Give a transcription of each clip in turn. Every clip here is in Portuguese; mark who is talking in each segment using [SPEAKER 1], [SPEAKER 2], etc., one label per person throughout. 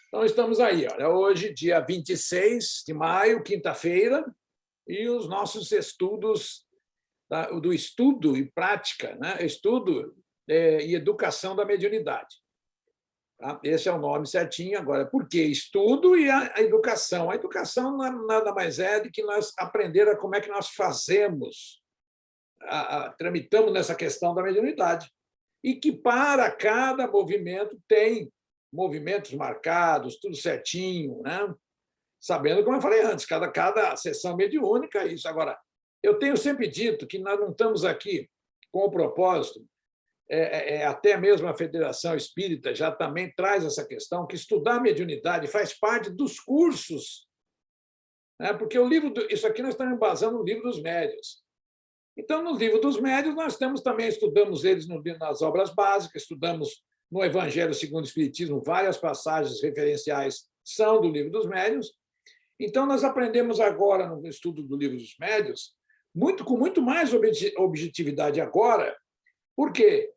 [SPEAKER 1] Então, estamos aí, olha, hoje, dia 26 de maio, quinta-feira, e os nossos estudos do estudo e prática, né? Estudo e educação da mediunidade. Tá? Esse é o nome certinho. Agora, por que estudo e a educação? A educação nada mais é do que nós aprender como é que nós fazemos, tramitamos nessa questão da mediunidade. E que para cada movimento tem movimentos marcados, tudo certinho, né? Sabendo, como eu falei antes, cada sessão mediúnica é isso. Agora, eu tenho sempre dito que nós não estamos aqui com o propósito, até mesmo a Federação Espírita já também traz essa questão, que estudar mediunidade faz parte dos cursos, né? Porque isso aqui nós estamos embasando no Livro dos Médiuns. Então, no Livro dos Médiuns, nós estudamos eles nas obras básicas, estudamos no Evangelho segundo o Espiritismo, várias passagens referenciais são do Livro dos Médiuns. Então, nós aprendemos agora, no estudo do Livro dos Médiuns, com muito mais objetividade agora, porque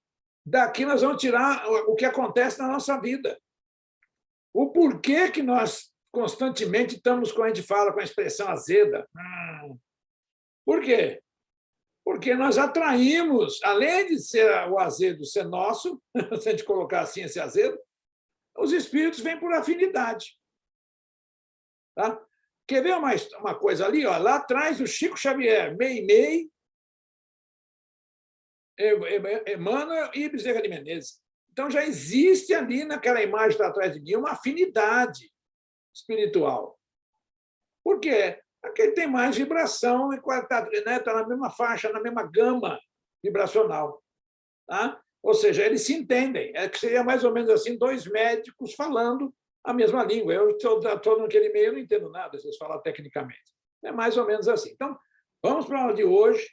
[SPEAKER 1] daqui nós vamos tirar o que acontece na nossa vida. O porquê que nós constantemente estamos, como a gente fala, com a expressão azeda. Por quê? Porque nós atraímos, além de ser o azedo ser nosso, se a gente colocar assim esse azedo, os espíritos vêm por afinidade. Tá? Quer ver uma coisa ali? Ó, lá atrás, o Chico Xavier, Meimei, Emmanuel e Bezerra de Menezes. Então, já existe ali, naquela imagem que está atrás de mim, uma afinidade espiritual. Por quê? Porque ele tem mais vibração, está, né, na mesma faixa, na mesma gama vibracional. Tá? Ou seja, eles se entendem. Que seria mais ou menos assim, dois médicos falando a mesma língua. Eu estou naquele meio, eu não entendo nada, se vocês falam tecnicamente. É mais ou menos assim. Então, vamos para a aula de hoje,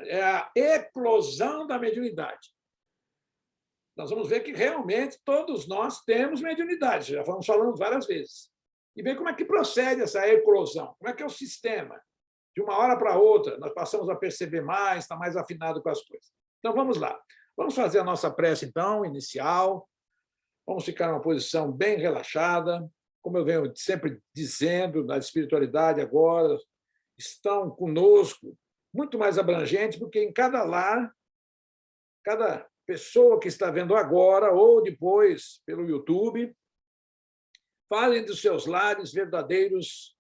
[SPEAKER 1] é a eclosão da mediunidade. Nós vamos ver que realmente todos nós temos mediunidade, já fomos falando várias vezes. E ver como é que procede essa eclosão, como é que é o sistema. De uma hora para outra, nós passamos a perceber mais, está mais afinado com as coisas. Então, vamos lá. Vamos fazer a nossa prece, então, inicial. Vamos ficar numa posição bem relaxada. Como eu venho sempre dizendo, na espiritualidade agora, estão conosco muito mais abrangentes, porque em cada lar, cada pessoa que está vendo agora ou depois pelo YouTube, falem dos seus lares verdadeiros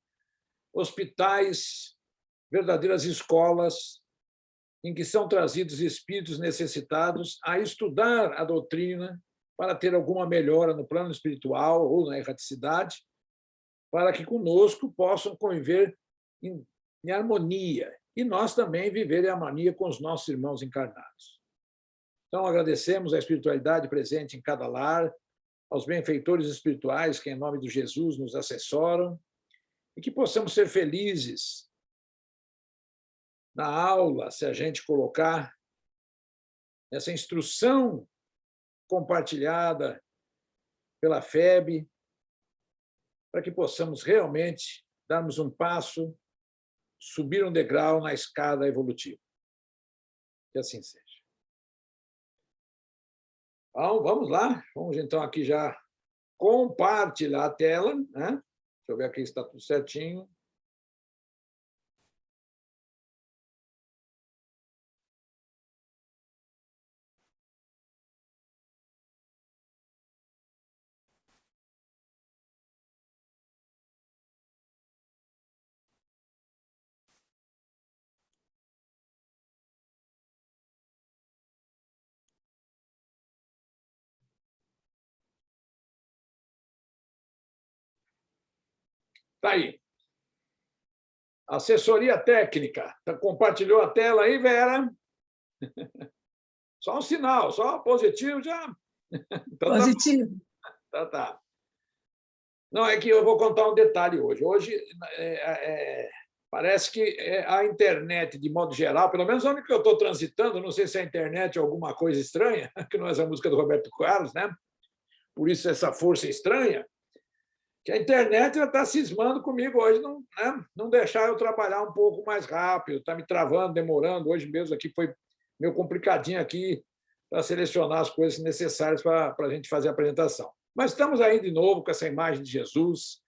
[SPEAKER 1] hospitais, verdadeiras escolas, em que são trazidos espíritos necessitados a estudar a doutrina para ter alguma melhora no plano espiritual ou na erraticidade, para que conosco possam conviver em harmonia e nós também viver em harmonia com os nossos irmãos encarnados. Então, agradecemos a espiritualidade presente em cada lar, aos benfeitores espirituais que, em nome de Jesus, nos assessoram, e que possamos ser felizes na aula, se a gente colocar essa instrução compartilhada pela FEB, para que possamos realmente darmos um passo, subir um degrau na escada evolutiva. Que assim seja. Então, vamos lá. Vamos, então, aqui já compartilhar a tela, né? Deixa eu ver aqui se está tudo certinho. Está aí. Assessoria técnica. Compartilhou a tela aí, Vera? Só um sinal, só positivo já.
[SPEAKER 2] Então, positivo.
[SPEAKER 1] Tá. Não, é que eu vou contar um detalhe hoje. Hoje parece que a internet, de modo geral, pelo menos onde que eu estou transitando, não sei se a internet é alguma coisa estranha, que não é essa música do Roberto Carlos, né? Por isso essa força estranha, que a internet está cismando comigo hoje, não deixar eu trabalhar um pouco mais rápido, está me travando, demorando. Hoje mesmo aqui foi meio complicadinho aqui para selecionar as coisas necessárias para a gente fazer a apresentação. Mas estamos aí de novo com essa imagem de Jesus,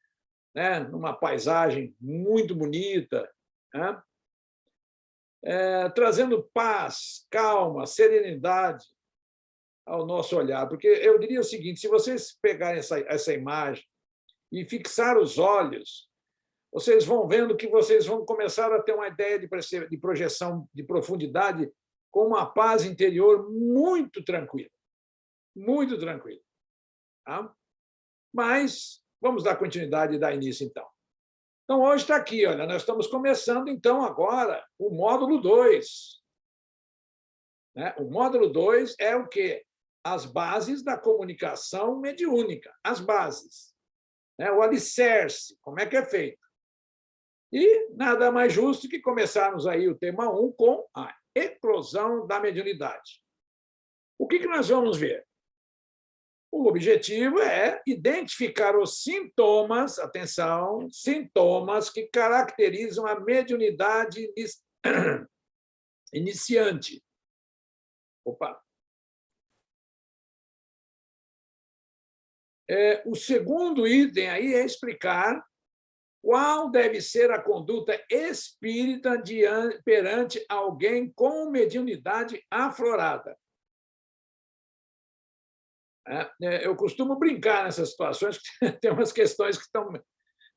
[SPEAKER 1] né, numa paisagem muito bonita, né, trazendo paz, calma, serenidade ao nosso olhar. Porque eu diria o seguinte, se vocês pegarem essa imagem e fixar os olhos, vocês vão vendo que vocês vão começar a ter uma ideia de projeção, de profundidade, com uma paz interior muito tranquila. Muito tranquila. Tá? Mas vamos dar continuidade e dar início, então. Então, hoje está aqui, olha, nós estamos começando, então, agora, o módulo 2. Né? O módulo 2 é o quê? As bases da comunicação mediúnica, as bases. Né? O alicerce, como é que é feito. E nada mais justo que começarmos aí o tema 1 com a eclosão da mediunidade. O que nós vamos ver? O objetivo é identificar os sintomas, atenção, sintomas que caracterizam a mediunidade iniciante. Opa! O segundo item aí é explicar qual deve ser a conduta espírita perante alguém com mediunidade aflorada. Eu costumo brincar nessas situações, tem umas questões que estão...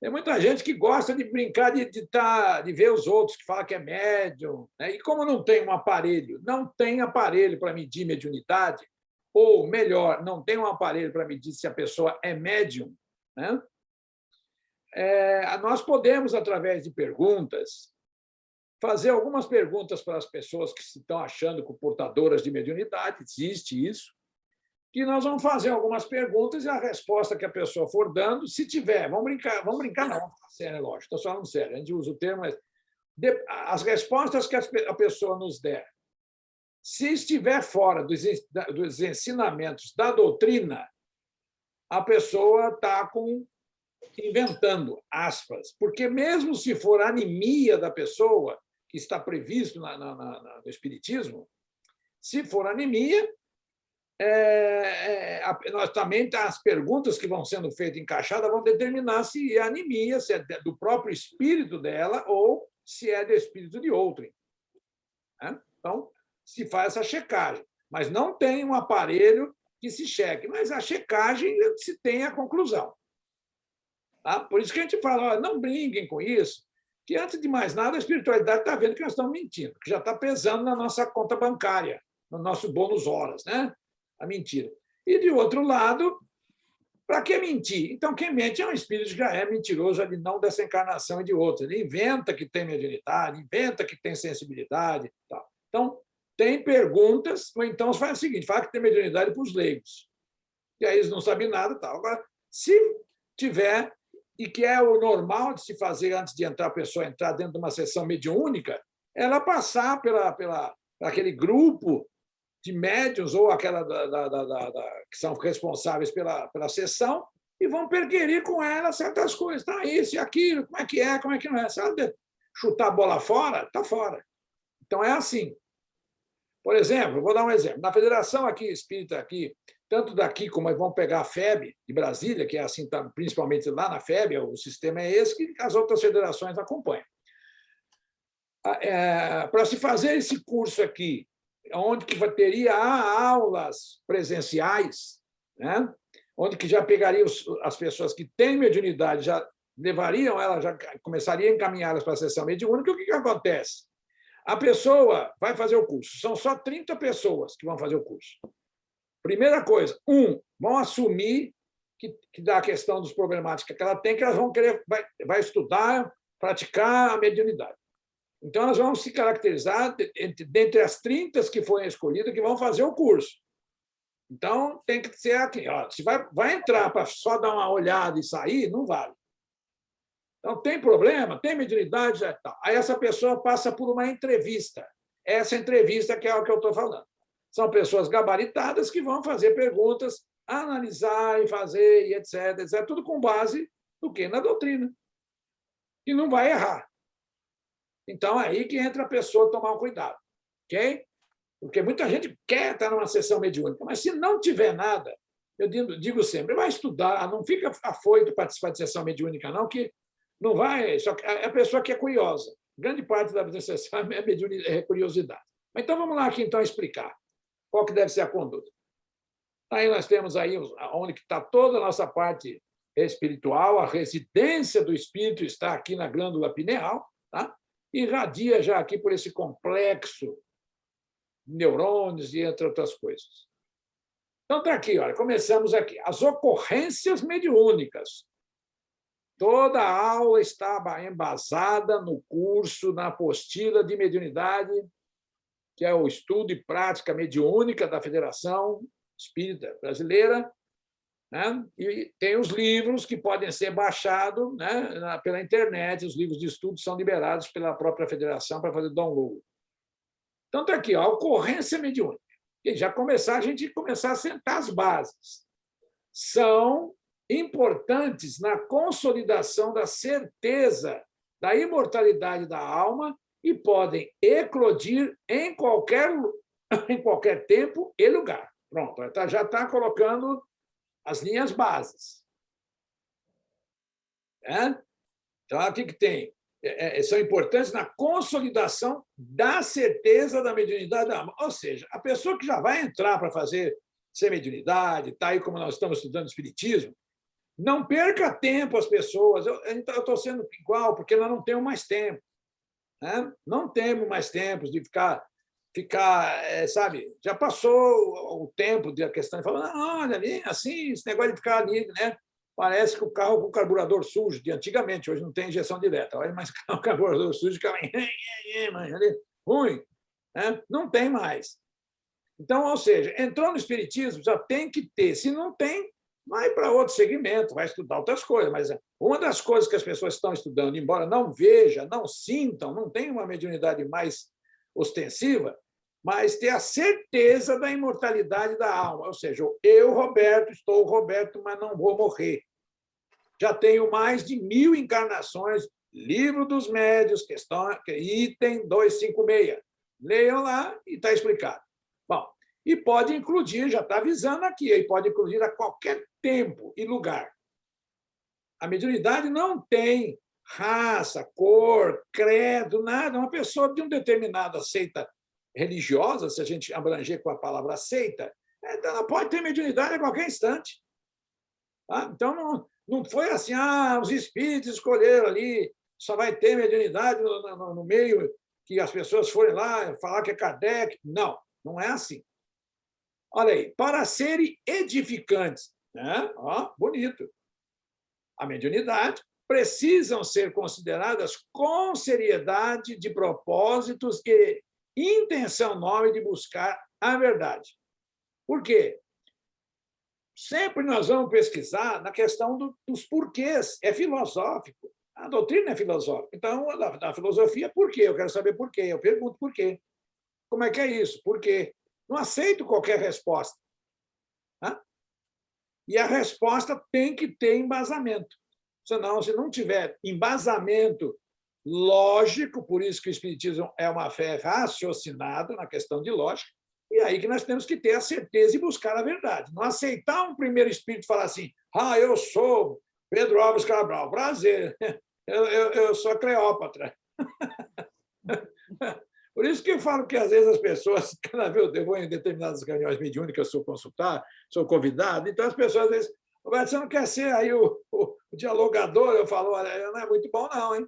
[SPEAKER 1] Tem muita gente que gosta de brincar de ver os outros, que fala que é médium. Né? E como não tem um aparelho para medir mediunidade, ou, melhor, não tem um aparelho para medir se a pessoa é médium, né? Nós podemos, através de perguntas, fazer algumas perguntas para as pessoas que se estão achando portadoras de mediunidade, existe isso, que nós vamos fazer algumas perguntas e a resposta que a pessoa for dando, se tiver, vamos brincar não, sério, lógico, estou falando sério, a gente usa o termo, mas as respostas que a pessoa nos der, se estiver fora dos ensinamentos da doutrina, a pessoa está inventando, aspas, porque mesmo se for anemia da pessoa, que está previsto no Espiritismo, se for anemia, nós também as perguntas que vão sendo feitas encaixadas vão determinar se é anemia, se é do próprio espírito dela ou se é do espírito de outrem. Então, se faz essa checagem, mas não tem um aparelho que se cheque, mas a checagem se tem a conclusão. Tá? Por isso que a gente fala, não brinquem com isso, que, antes de mais nada, a espiritualidade está vendo que nós estamos mentindo, que já está pesando na nossa conta bancária, no nosso bônus horas, né? A mentira. E, de outro lado, para que mentir? Então, quem mente é um espírito que já é mentiroso, já de não dessa encarnação e de outra. Ele inventa que tem mediunidade, inventa que tem sensibilidade. Tal. Então, tem perguntas, ou então faz o seguinte, fala que tem mediunidade para os leigos. E aí eles não sabem nada. Tal. Agora, se tiver, e que é o normal de se fazer antes de a pessoa entrar dentro de uma sessão mediúnica, ela passar pela aquele grupo de médiuns ou aquela que são responsáveis pela sessão e vão perquirir com ela certas coisas. Tá, isso e aquilo, como é que não é? Se ela chutar a bola fora, está fora. Então, é assim. Por exemplo, vou dar um exemplo. Na Federação aqui Espírita, aqui, tanto daqui como vão pegar a FEB de Brasília, que é assim, principalmente lá na FEB, o sistema é esse que as outras federações acompanham. Para se fazer esse curso aqui, onde que teria aulas presenciais, né? Onde que já pegaria as pessoas que têm mediunidade, já levariam elas, já começariam a encaminhá-las para a sessão mediúnica. O que acontece? A pessoa vai fazer o curso, são só 30 pessoas que vão fazer o curso. Primeira coisa, vão assumir que da questão dos problemáticas que ela tem, que elas vão querer, vai estudar, praticar a mediunidade. Então, elas vão se caracterizar dentre as 30 que forem escolhidas, que vão fazer o curso. Então, tem que ser aqui. Ó, se vai entrar para só dar uma olhada e sair, não vale. Então, tem problema? Tem mediunidade? Aí essa pessoa passa por uma entrevista. Essa entrevista que é o que eu estou falando. São pessoas gabaritadas que vão fazer perguntas, analisar e fazer, e etc, etc. Tudo com base no quê? Na doutrina. E não vai errar. Então, aí que entra a pessoa tomar um cuidado. Ok? Porque muita gente quer estar numa sessão mediúnica, mas se não tiver nada, eu digo sempre, vai estudar, não fica afoito participar de sessão mediúnica, não, que não vai. Só que é a pessoa que é curiosa. Grande parte da sessão é curiosidade. Então, vamos lá aqui, então, explicar qual que deve ser a conduta. Aí nós temos aí onde está toda a nossa parte espiritual, a residência do espírito está aqui na glândula pineal, tá? Irradia já aqui por esse complexo de neurônios e entre outras coisas. Então, está aqui, olha, começamos aqui. As ocorrências mediúnicas. Toda a aula está embasada no curso, na apostila de mediunidade, que é o estudo e prática mediúnica da Federação Espírita Brasileira, né? E tem os livros que podem ser baixados, né, pela internet, os livros de estudo são liberados pela própria federação para fazer download. Então, está aqui, ó, a ocorrência mediúnica. E já a gente começar a sentar as bases. São importantes na consolidação da certeza da imortalidade da alma e podem eclodir em qualquer tempo e lugar. Pronto, já está colocando as linhas bases. Então, o que tem? São importantes na consolidação da certeza da mediunidade da alma. Ou seja, a pessoa que já vai entrar para fazer ser mediunidade, está aí como nós estamos estudando espiritismo, não perca tempo as pessoas. Eu estou sendo igual, porque nós não temos mais tempo. Né? Não temos mais tempo de ficar, sabe? Já passou o tempo da questão de falar, olha ali, assim, esse negócio de ficar ali, né? Parece que o carro com carburador sujo, de antigamente, hoje não tem injeção direta. Olha, mas o carburador sujo ficava ruim. Né? Não tem mais. Então, ou seja, entrou no espiritismo, já tem que ter. Se não tem, vai para outro segmento, vai estudar outras coisas. Mas uma das coisas que as pessoas estão estudando, embora não vejam, não sintam, não tenham uma mediunidade mais ostensiva, mas ter a certeza da imortalidade da alma. Ou seja, eu, Roberto, estou Roberto, mas não vou morrer. Já tenho mais de 1000 encarnações, Livro dos Médios, item 256. Leiam lá e está explicado. Bom, e pode incluir, já está avisando aqui, e pode incluir a qualquer tempo e lugar. A mediunidade não tem raça, cor, credo, nada. Uma pessoa de uma determinada seita religiosa, se a gente abranger com a palavra seita, ela pode ter mediunidade a qualquer instante. Tá? Então, não foi assim, os espíritos escolheram ali, só vai ter mediunidade no meio que as pessoas forem lá falar que é Kardec. Não, não é assim. Olha aí, para serem edificantes, né? Ó, bonito. A mediunidade precisam ser consideradas com seriedade de propósitos e intenção nobre de buscar a verdade. Por quê? Sempre nós vamos pesquisar na questão dos porquês. É filosófico. A doutrina é filosófica. Então, na filosofia, por quê? Eu quero saber por quê. Eu pergunto por quê. Como é que é isso? Por quê? Não aceito qualquer resposta. Tá? E a resposta tem que ter embasamento. Senão, se não tiver embasamento lógico, por isso que o Espiritismo é uma fé raciocinada na questão de lógica, e aí que nós temos que ter a certeza e buscar a verdade. Não aceitar um primeiro espírito falar assim, eu sou Pedro Álvares Cabral, prazer, eu sou Cleópatra. Por isso que eu falo que, às vezes, as pessoas, cada vez eu vou em determinadas reuniões mediúnicas, eu sou consultar, sou convidado, então as pessoas, às vezes, você não quer ser aí o dialogador? Eu falo, olha, não é muito bom não, hein?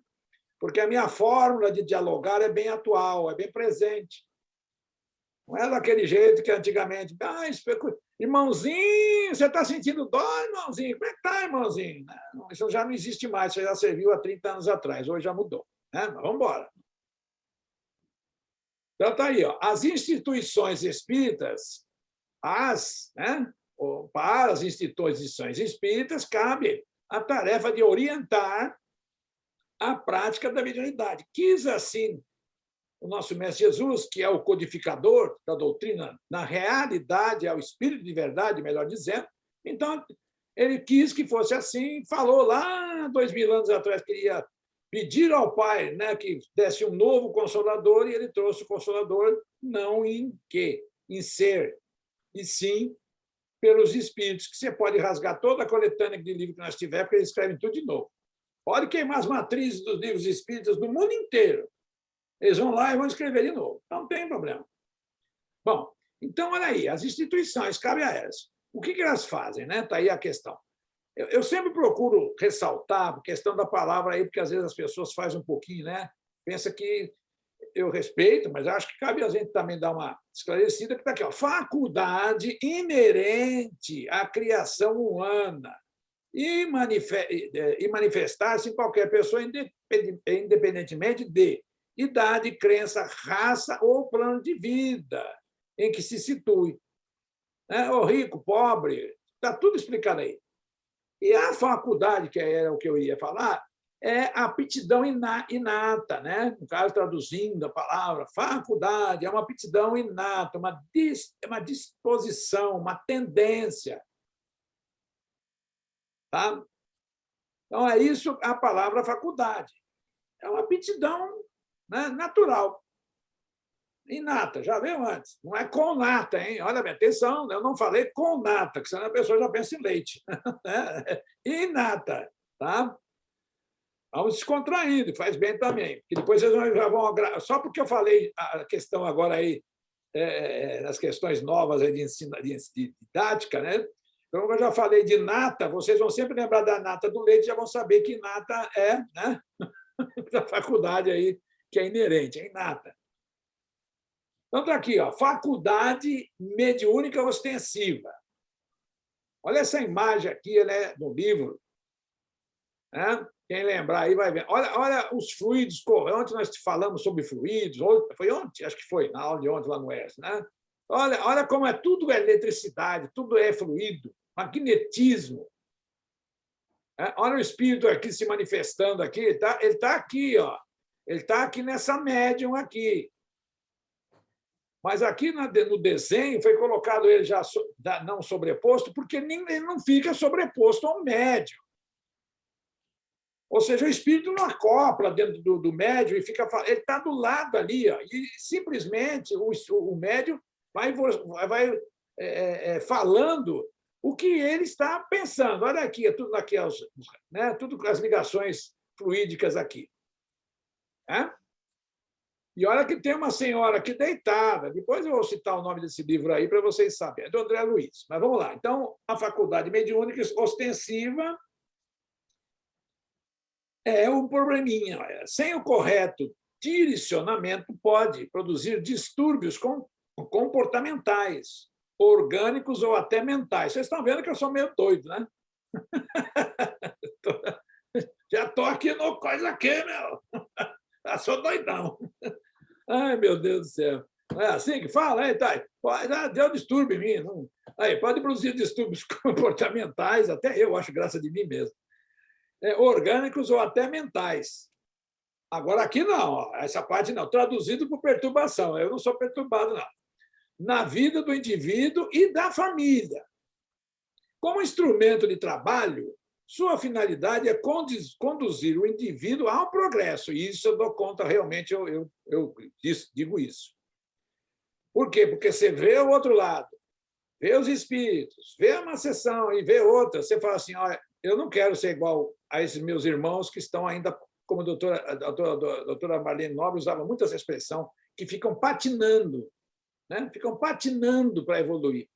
[SPEAKER 1] Porque a minha fórmula de dialogar é bem atual, é bem presente. Não é daquele jeito que antigamente, irmãozinho, você está sentindo dó, irmãozinho? Como é que está, irmãozinho? Não, isso já não existe mais, isso já serviu há 30 anos atrás, hoje já mudou. Né? Mas vamos embora. Então, está aí, ó. As instituições espíritas, para as instituições espíritas, cabe a tarefa de orientar a prática da mediunidade. Quis assim o nosso Mestre Jesus, que é o codificador da doutrina, na realidade é o Espírito de verdade, melhor dizendo. Então, ele quis que fosse assim, falou lá 2000 anos atrás que queria pedir ao Pai, né, que desse um novo Consolador, e ele trouxe o Consolador não em quê? Em ser, e sim pelos espíritos, que você pode rasgar toda a coletânea de livro que nós tivermos, porque eles escrevem tudo de novo. Pode queimar as matrizes dos livros espíritas do mundo inteiro. Eles vão lá e vão escrever de novo. Não tem problema. Bom, então, olha aí, as instituições, cabe a elas. O que elas fazem? Né? Está aí a questão. Eu sempre procuro ressaltar a questão da palavra aí, porque às vezes as pessoas fazem um pouquinho, né? Pensa que eu respeito, mas acho que cabe a gente também dar uma esclarecida, que está aqui, ó, faculdade inerente à criação humana e manifestar-se em qualquer pessoa, independentemente de idade, crença, raça ou plano de vida em que se situe. O rico, pobre, está tudo explicado aí. E a faculdade, que era o que eu ia falar, é a aptidão inata, né? No caso, traduzindo a palavra, faculdade é uma aptidão inata, uma disposição, uma tendência. Tá? Então, é isso a palavra faculdade. É uma aptidão, né, natural, inata, já veio antes. Não é com nata, hein? Olha bem, atenção, eu não falei com nata, que senão a pessoa já pensa em leite. Inata, tá? Vamos descontraindo, faz bem também. Porque depois vocês já vão. Só porque eu falei a questão agora aí, nas questões novas aí de didática, né? Então, eu já falei de nata, vocês vão sempre lembrar da nata do leite, já vão saber que nata é, né? Da faculdade aí, que é inerente, é inata. Então, está aqui, ó, faculdade mediúnica ostensiva. Olha essa imagem aqui, né, no livro. Né? Quem lembrar aí vai ver. Olha os fluidos. Ontem nós falamos sobre fluidos. Foi ontem? Acho que foi, na aula de ontem lá no ES. Né? Olha como é tudo é eletricidade, tudo é fluido, magnetismo. Olha o espírito aqui se manifestando aqui. Ele está aqui, ó. Ele está aqui nessa médium aqui. Mas aqui no desenho foi colocado ele já não sobreposto, porque ele não fica sobreposto ao médium. Ou seja, o espírito não acopla dentro do médium e fica. Ele está do lado ali, ó, e simplesmente o médium vai falando o que ele está pensando. Olha aqui, tudo aqui, né, tudo com as ligações fluídicas aqui. Né? E olha que tem uma senhora aqui deitada. Depois eu vou citar o nome desse livro aí para vocês saberem. É do André Luiz. Mas vamos lá. Então, a faculdade mediúnica ostensiva é um probleminha. Sem o correto direcionamento, pode produzir distúrbios comportamentais, orgânicos ou até mentais. Vocês estão vendo que eu sou meio doido, né? Já estou aqui no coisa aqui, meu. Eu sou doidão. Ai, meu Deus do céu. É assim que fala? Aí, tá. Deu distúrbio em mim. Não. Aí, pode produzir distúrbios comportamentais, até eu acho graça de mim mesmo. Orgânicos ou até mentais. Agora, aqui não, ó, essa parte não. Traduzido por perturbação. Eu não sou perturbado, não. Na vida do indivíduo e da família. Como instrumento de trabalho, sua finalidade é conduzir o indivíduo ao progresso. E isso eu dou conta, realmente, eu digo isso. Por quê? Porque você vê o outro lado, vê os espíritos, vê uma sessão e vê outra. Você fala assim, olha, eu não quero ser igual a esses meus irmãos que estão ainda, como a doutora Marlene Nobre usava muito essa expressão, que ficam patinando, né? Ficam patinando para evoluir.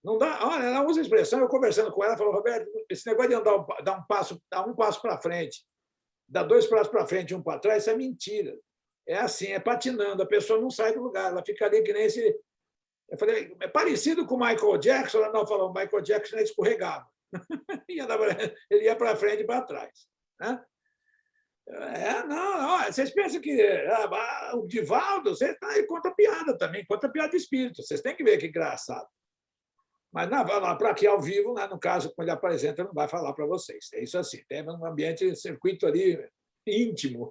[SPEAKER 1] Não dá, olha, ela usa a expressão, eu conversando com ela, falou, Roberto, esse negócio de dar um passo para frente, dar 2 passos para frente e 1 para trás, isso é mentira. É assim, é patinando, a pessoa não sai do lugar, ela fica ali que nem esse. Eu falei, é parecido com o Michael Jackson, ela não falou, o Michael Jackson escorregava. Ele ia para frente e para trás. Né? Não, vocês pensam que o Divaldo, ele conta piada também, conta piada de espírito, vocês têm que ver que engraçado. Mas para aqui ao vivo, né, no caso, quando ele apresenta, não vai falar para vocês. É isso assim, tem um ambiente, circuito ali íntimo.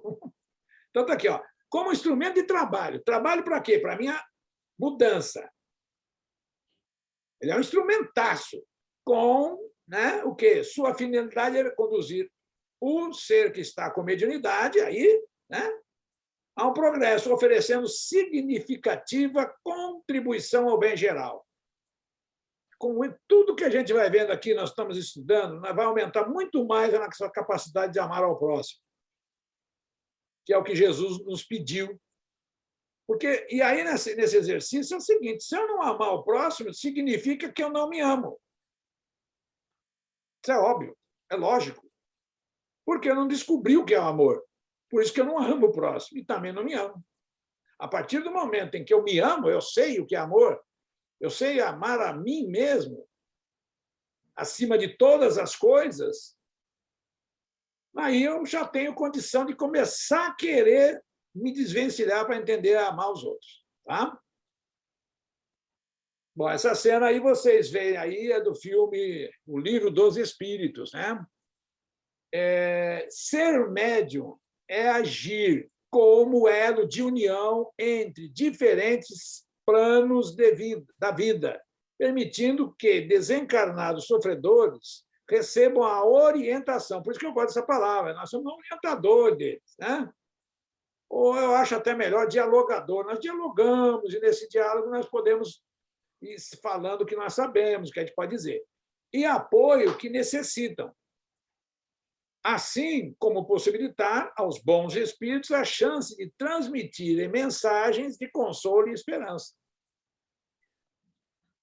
[SPEAKER 1] Então, está aqui, ó, como instrumento de trabalho. Trabalho para quê? Para a minha mudança. Ele é um instrumentaço com, né, o quê? Sua finalidade é conduzir o ser que está com mediunidade, aí, né, ao progresso, oferecendo significativa contribuição ao bem geral. Com tudo que a gente vai vendo aqui, nós estamos estudando, vai aumentar muito mais a nossa capacidade de amar ao próximo, que é o que Jesus nos pediu. E aí, nesse exercício, é o seguinte: se eu não amar o próximo, significa que eu não me amo. Isso é óbvio, é lógico. Porque eu não descobri o que é o amor. Por isso que eu não amo o próximo e também não me amo. A partir do momento em que eu me amo, eu sei o que é amor, eu sei amar a mim mesmo, acima de todas as coisas, aí eu já tenho condição de começar a querer me desvencilhar para entender a amar os outros. Tá? Bom, essa cena aí vocês veem aí é do filme O Livro dos Espíritos, né? Ser médium é agir como elo de união entre diferentes planos da vida, permitindo que desencarnados sofredores recebam a orientação. Por isso que eu gosto dessa palavra, nós somos um orientador deles, né? Ou eu acho até melhor dialogador. Nós dialogamos e nesse diálogo nós podemos ir falando o que nós sabemos, o que a gente pode dizer. E apoio que necessitam. Assim como possibilitar aos bons espíritos a chance de transmitirem mensagens de consolo e esperança.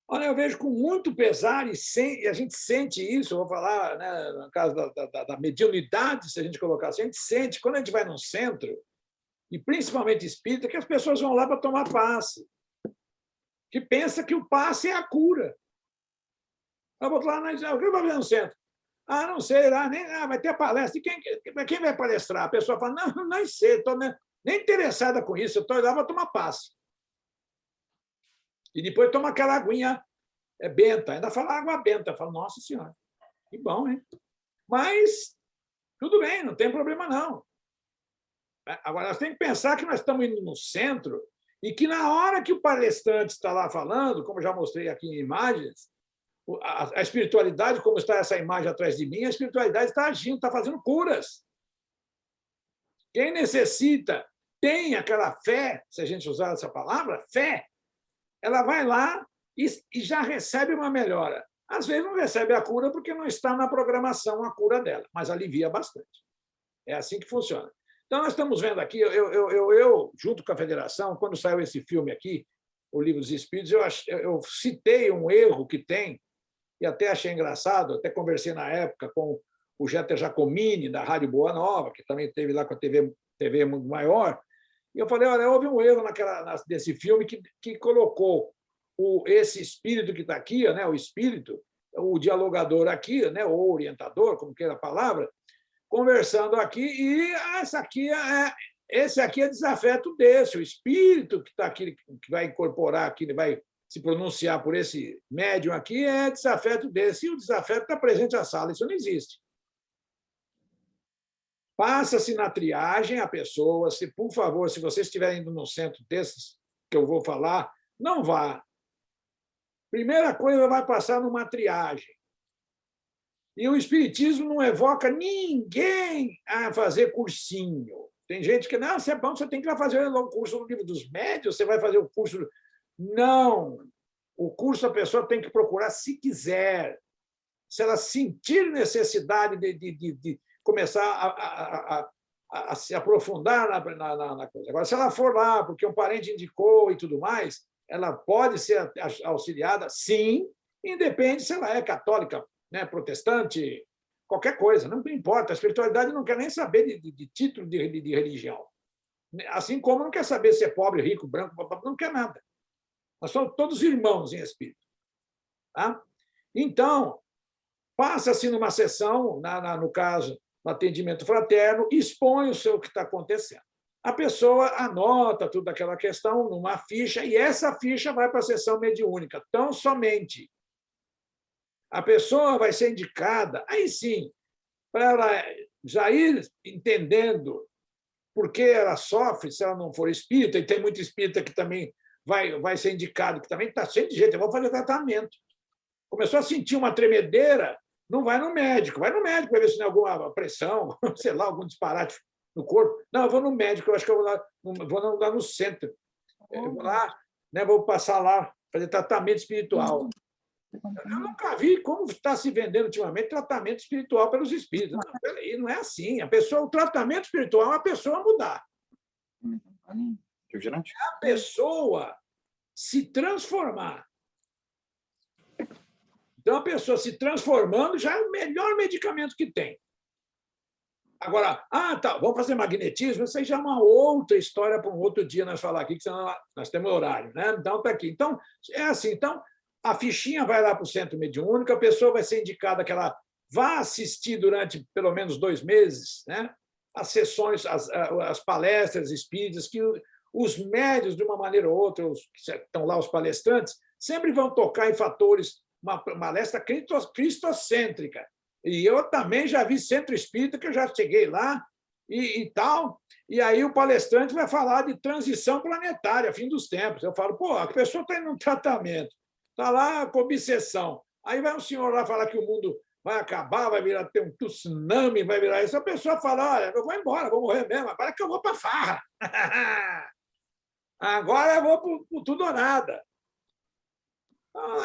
[SPEAKER 1] Olha, eu vejo com muito pesar, e a gente sente isso, eu vou falar, né, no caso da mediunidade, se a gente colocar assim, a gente sente, quando a gente vai num centro, e principalmente espírita, que as pessoas vão lá para tomar passe, que pensa que o passe é a cura. Eu vou lá, o que eu vou ver no centro? Ah, não sei, lá, vai ter palestra. Quem vai palestrar? A pessoa fala, não sei, estou nem interessada com isso, eu estou lá para tomar passe. E depois toma aquela aguinha benta, ainda fala água benta. Fala, nossa senhora, que bom, hein? Mas tudo bem, não tem problema, não. Agora, nós temos que pensar que nós estamos indo no centro e que na hora que o palestrante está lá falando, como já mostrei aqui em imagens, a espiritualidade, como está essa imagem atrás de mim, a espiritualidade está agindo, está fazendo curas. Quem necessita, tem aquela fé, se a gente usar essa palavra, fé, ela vai lá e já recebe uma melhora. Às vezes não recebe a cura porque não está na programação a cura dela, mas alivia bastante. É assim que funciona. Então, nós estamos vendo aqui, eu junto com a Federação, quando saiu esse filme aqui, O Livro dos Espíritos, eu citei um erro que tem, e até achei engraçado, até conversei na época com o Jeter Giacomini, da Rádio Boa Nova, que também esteve lá com a TV Mundo Maior, e eu falei, olha, houve um erro nesse filme que colocou esse espírito que está aqui, né, o espírito, o dialogador aqui, né, ou orientador, como queira a palavra, conversando aqui, e esse aqui é desafeto desse, o espírito que está aqui, que vai incorporar aqui, ele vai se pronunciar por esse médium aqui, é desafeto desse, e o desafeto está presente na sala, isso não existe. Passa-se na triagem a pessoa, por favor, se vocês estiverem indo num centro desses que eu vou falar, não vá. Primeira coisa, vai passar numa triagem. E o espiritismo não evoca ninguém a fazer cursinho. Tem gente que, não, você é bom, você tem que ir lá fazer o curso no Livro dos Médiuns, você vai fazer o curso... Não. O curso a pessoa tem que procurar se quiser. Se ela sentir necessidade de começar a se aprofundar na coisa. Agora, se ela for lá porque um parente indicou e tudo mais, ela pode ser auxiliada, sim, independe se ela é católica, né, protestante, qualquer coisa, não importa. A espiritualidade não quer nem saber de título de religião. Assim como não quer saber se é pobre, rico, branco, não quer nada. Nós somos todos irmãos em espírito. Tá? Então, passa-se numa sessão, no caso, no atendimento fraterno, expõe o que está acontecendo. A pessoa anota tudo aquela questão numa ficha, e essa ficha vai para a sessão mediúnica, tão somente. A pessoa vai ser indicada, aí sim, para ela já ir entendendo por que ela sofre, se ela não for espírita, e tem muito espírita que também vai ser indicado, que também está cheio de gente, eu vou fazer tratamento. Começou a sentir uma tremedeira, não vai no médico, vai no médico para ver se tem alguma pressão, sei lá, algum disparate no corpo. Não, eu vou no médico, eu acho que eu vou lá no centro. Eu vou lá, né, vou passar lá, fazer tratamento espiritual. Eu nunca vi como está se vendendo ultimamente tratamento espiritual pelos espíritos. Não, peraí, não é assim. O tratamento espiritual é a pessoa mudar. É a pessoa se transformar. Então, a pessoa se transformando já é o melhor medicamento que tem. Agora, tá, vamos fazer magnetismo, isso aí já é uma outra história para um outro dia nós falar aqui, que senão nós temos horário, né? Então, está aqui. Então, é assim, então, a fichinha vai lá para o centro mediúnico, a pessoa vai ser indicada que ela vá assistir durante pelo menos 2 meses, né? As sessões, as palestras espíritas, que os médios, de uma maneira ou outra, que estão lá, os palestrantes, sempre vão tocar em fatores, uma palestra cristocêntrica. E eu também já vi centro espírita, que eu já cheguei lá e tal, e aí o palestrante vai falar de transição planetária, fim dos tempos. Eu falo, pô, a pessoa está indo num tratamento, está lá com obsessão. Aí vai um senhor lá falar que o mundo vai acabar, vai virar, ter um tsunami, vai virar isso. A pessoa fala, olha, eu vou embora, vou morrer mesmo, agora que eu vou para a farra. Agora eu vou para tudo ou nada. Então,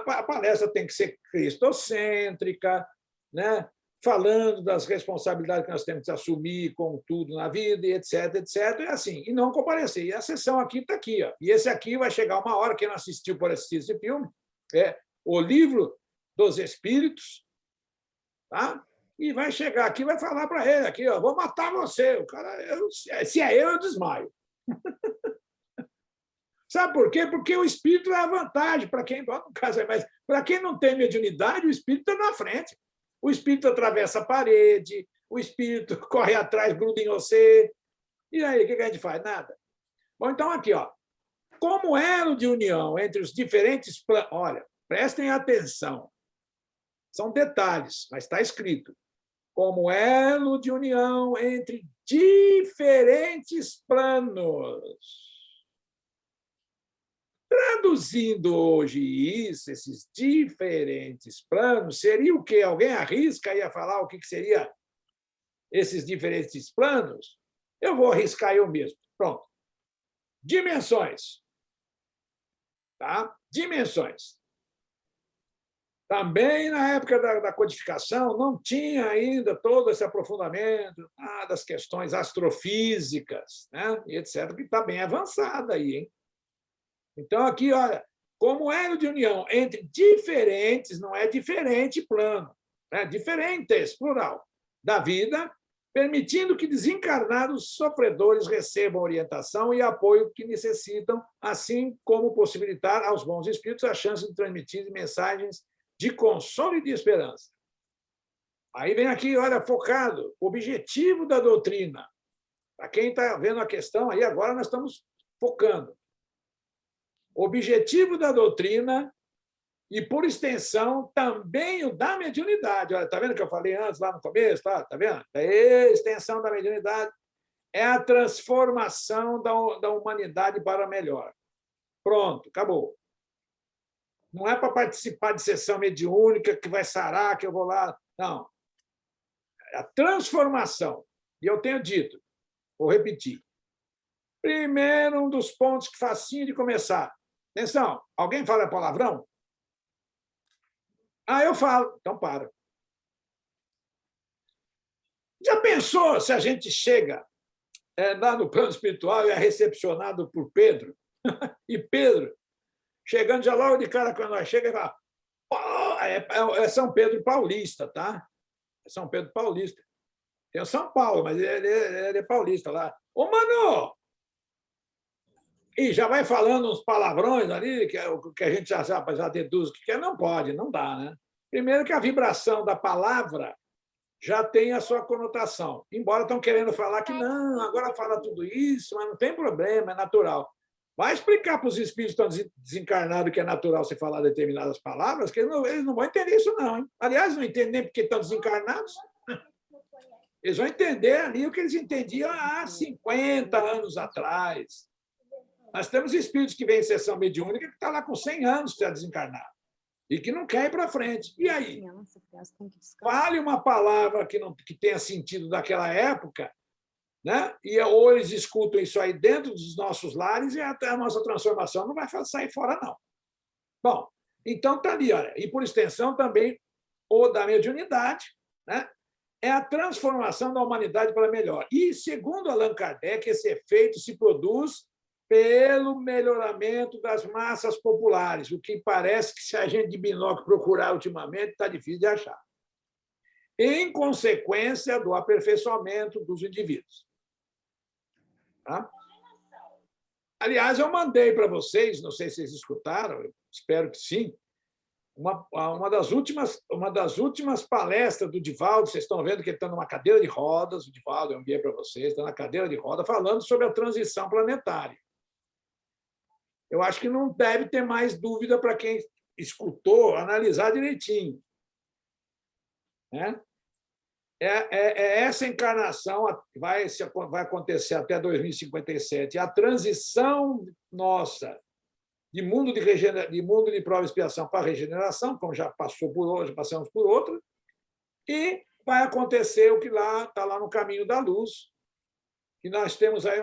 [SPEAKER 1] a palestra tem que ser cristocêntrica, né? Falando das responsabilidades que nós temos que assumir com tudo na vida, e etc, etc, e assim, e não comparecer. E a sessão aqui está aqui, ó. E esse aqui vai chegar uma hora, quem não assistiu por assistir esse filme, é O Livro dos Espíritos, tá? E vai chegar aqui e vai falar para ele aqui, ó, vou matar você. O cara, se é eu desmaio. Sabe por quê? Porque o espírito é a vantagem para quem, no caso, mas para quem não tem mediunidade, o espírito está na frente. O espírito atravessa a parede, o espírito corre atrás, gruda em você. E aí, o que a gente faz? Nada. Bom, então aqui, ó. Como elo de união entre os diferentes planos. Olha, prestem atenção. São detalhes, mas está escrito. Como elo de união entre diferentes planos. Traduzindo hoje isso, esses diferentes planos, seria o quê? Alguém arrisca aí a falar o que seria esses diferentes planos? Eu vou arriscar eu mesmo. Pronto. Dimensões. Tá? Dimensões. Também, na época da codificação, não tinha ainda todo esse aprofundamento das questões astrofísicas, né? E etc., que está bem avançada aí, hein? Então, aqui, olha, como elo de união entre diferentes, não é diferente plano, é diferentes, plural, da vida, permitindo que desencarnados sofredores recebam orientação e apoio que necessitam, assim como possibilitar aos bons espíritos a chance de transmitir mensagens de consolo e de esperança. Aí vem aqui, olha, focado, objetivo da doutrina. Para quem está vendo a questão, aí agora nós estamos focando. Objetivo da doutrina e, por extensão, também o da mediunidade. Olha, está vendo o que eu falei antes, lá no começo? Tá vendo? A extensão da mediunidade é a transformação da humanidade para melhor. Pronto, acabou. Não é para participar de sessão mediúnica que vai sarar, que eu vou lá. Não. É a transformação. E eu tenho dito, vou repetir. Primeiro, um dos pontos que facinho de começar. Atenção, alguém fala palavrão? Eu falo. Então, para. Já pensou se a gente chega lá no plano espiritual e é recepcionado por Pedro? E Pedro, chegando já logo de cara, quando nós chega, ele fala, é São Pedro Paulista, tá? É São Pedro Paulista. Tem o São Paulo, mas ele é paulista lá. Ô, mano! E já vai falando uns palavrões ali, que a gente já deduz que não pode, não dá, né? Primeiro que a vibração da palavra já tem a sua conotação. Embora estão querendo falar que não, agora fala tudo isso, mas não tem problema, é natural. Vai explicar para os espíritos que estão desencarnados que é natural você falar determinadas palavras, que eles não vão entender isso, não. Hein? Aliás, não entendem nem porque estão desencarnados. Eles vão entender ali o que eles entendiam há 50 anos atrás. Nós temos espíritos que vêm em sessão mediúnica que está lá com 100 anos que está desencarnado e que não quer ir para frente. E aí? Fale uma palavra que tenha sentido daquela época, né? Ou eles escutam isso aí dentro dos nossos lares e até a nossa transformação não vai sair fora, não. Bom, então está ali, olha, e por extensão também o da mediunidade, né? É a transformação da humanidade para melhor. E, segundo Allan Kardec, esse efeito se produz pelo melhoramento das massas populares, o que parece que, se a gente de binóculo procurar ultimamente, está difícil de achar. Em consequência do aperfeiçoamento dos indivíduos. Tá? Aliás, eu mandei para vocês, não sei se vocês escutaram, espero que sim, uma das últimas palestras do Divaldo. Vocês estão vendo que ele está numa cadeira de rodas, o Divaldo, eu enviei para vocês, está na cadeira de rodas, falando sobre a transição planetária. Eu acho que não deve ter mais dúvida para quem escutou, analisar direitinho. Né? Essa encarnação vai acontecer até 2057. A transição nossa de mundo de prova e expiação para regeneração, como já passou por hoje, passamos por outra, e vai acontecer o que está lá no caminho da luz, que nós temos aí,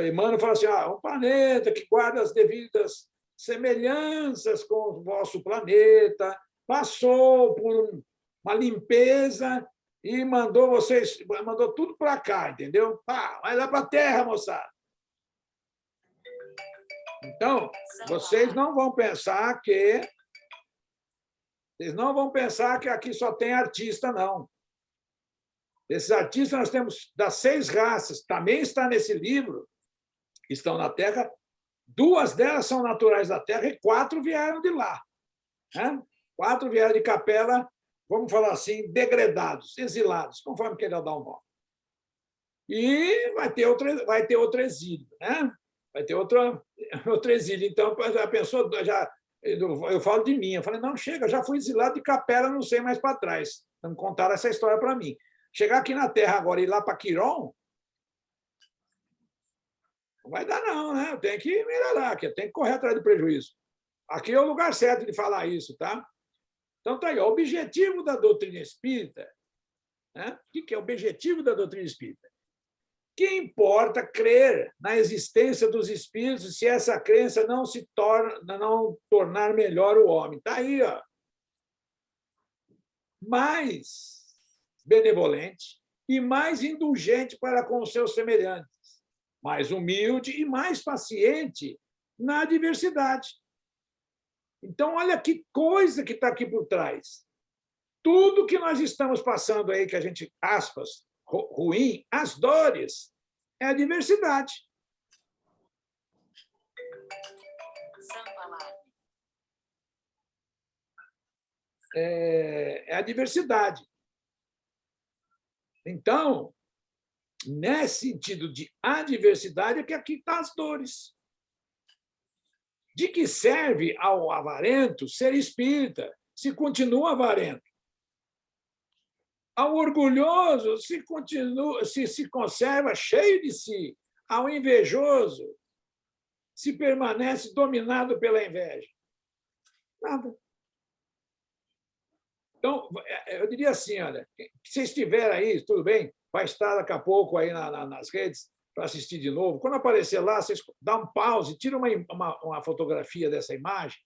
[SPEAKER 1] Emmanuel fala assim, um planeta que guarda as devidas semelhanças com o vosso planeta, passou por uma limpeza e mandou tudo para cá, entendeu? Vai lá para a Terra, moçada. Então, vocês não vão pensar que aqui só tem artista, não. Esses artistas nós temos das 6 raças, também está nesse livro, que estão na Terra. 2 delas são naturais da Terra e 4 vieram de lá. Né? 4 vieram de Capela, vamos falar assim, degredados, exilados, conforme queira dar um nome. E vai ter outro exílio, né? Vai ter outro exílio. Então, já pensou, eu falo de mim, eu falei, não, chega, já fui exilado de Capela, não sei mais para trás. Não contaram essa história para mim. Chegar aqui na Terra agora e ir lá para Quiron, não vai dar, não, né? Eu tenho que melhorar, eu tenho que correr atrás do prejuízo. Aqui é o lugar certo de falar isso, tá? Então, tá aí, o objetivo da doutrina espírita, né? O que é o objetivo da doutrina espírita? Que importa crer na existência dos espíritos se essa crença não tornar melhor o homem. Está aí, ó. Mais benevolente e mais indulgente para com os seus semelhantes, mais humilde e mais paciente na adversidade. Então, olha que coisa que está aqui por trás. Tudo que nós estamos passando aí, que a gente, aspas, ruim, as dores, é a diversidade. É a diversidade. Então, nesse sentido de adversidade, é que aqui estão as dores. De que serve ao avarento ser espírita, se continua avarento? Ao orgulhoso se conserva cheio de si. Ao invejoso se permanece dominado pela inveja. Nada. Então, eu diria assim, olha, se estiver aí, tudo bem, vai estar daqui a pouco aí nas redes para assistir de novo. Quando aparecer lá, vocês dão um pause, tira uma fotografia dessa imagem,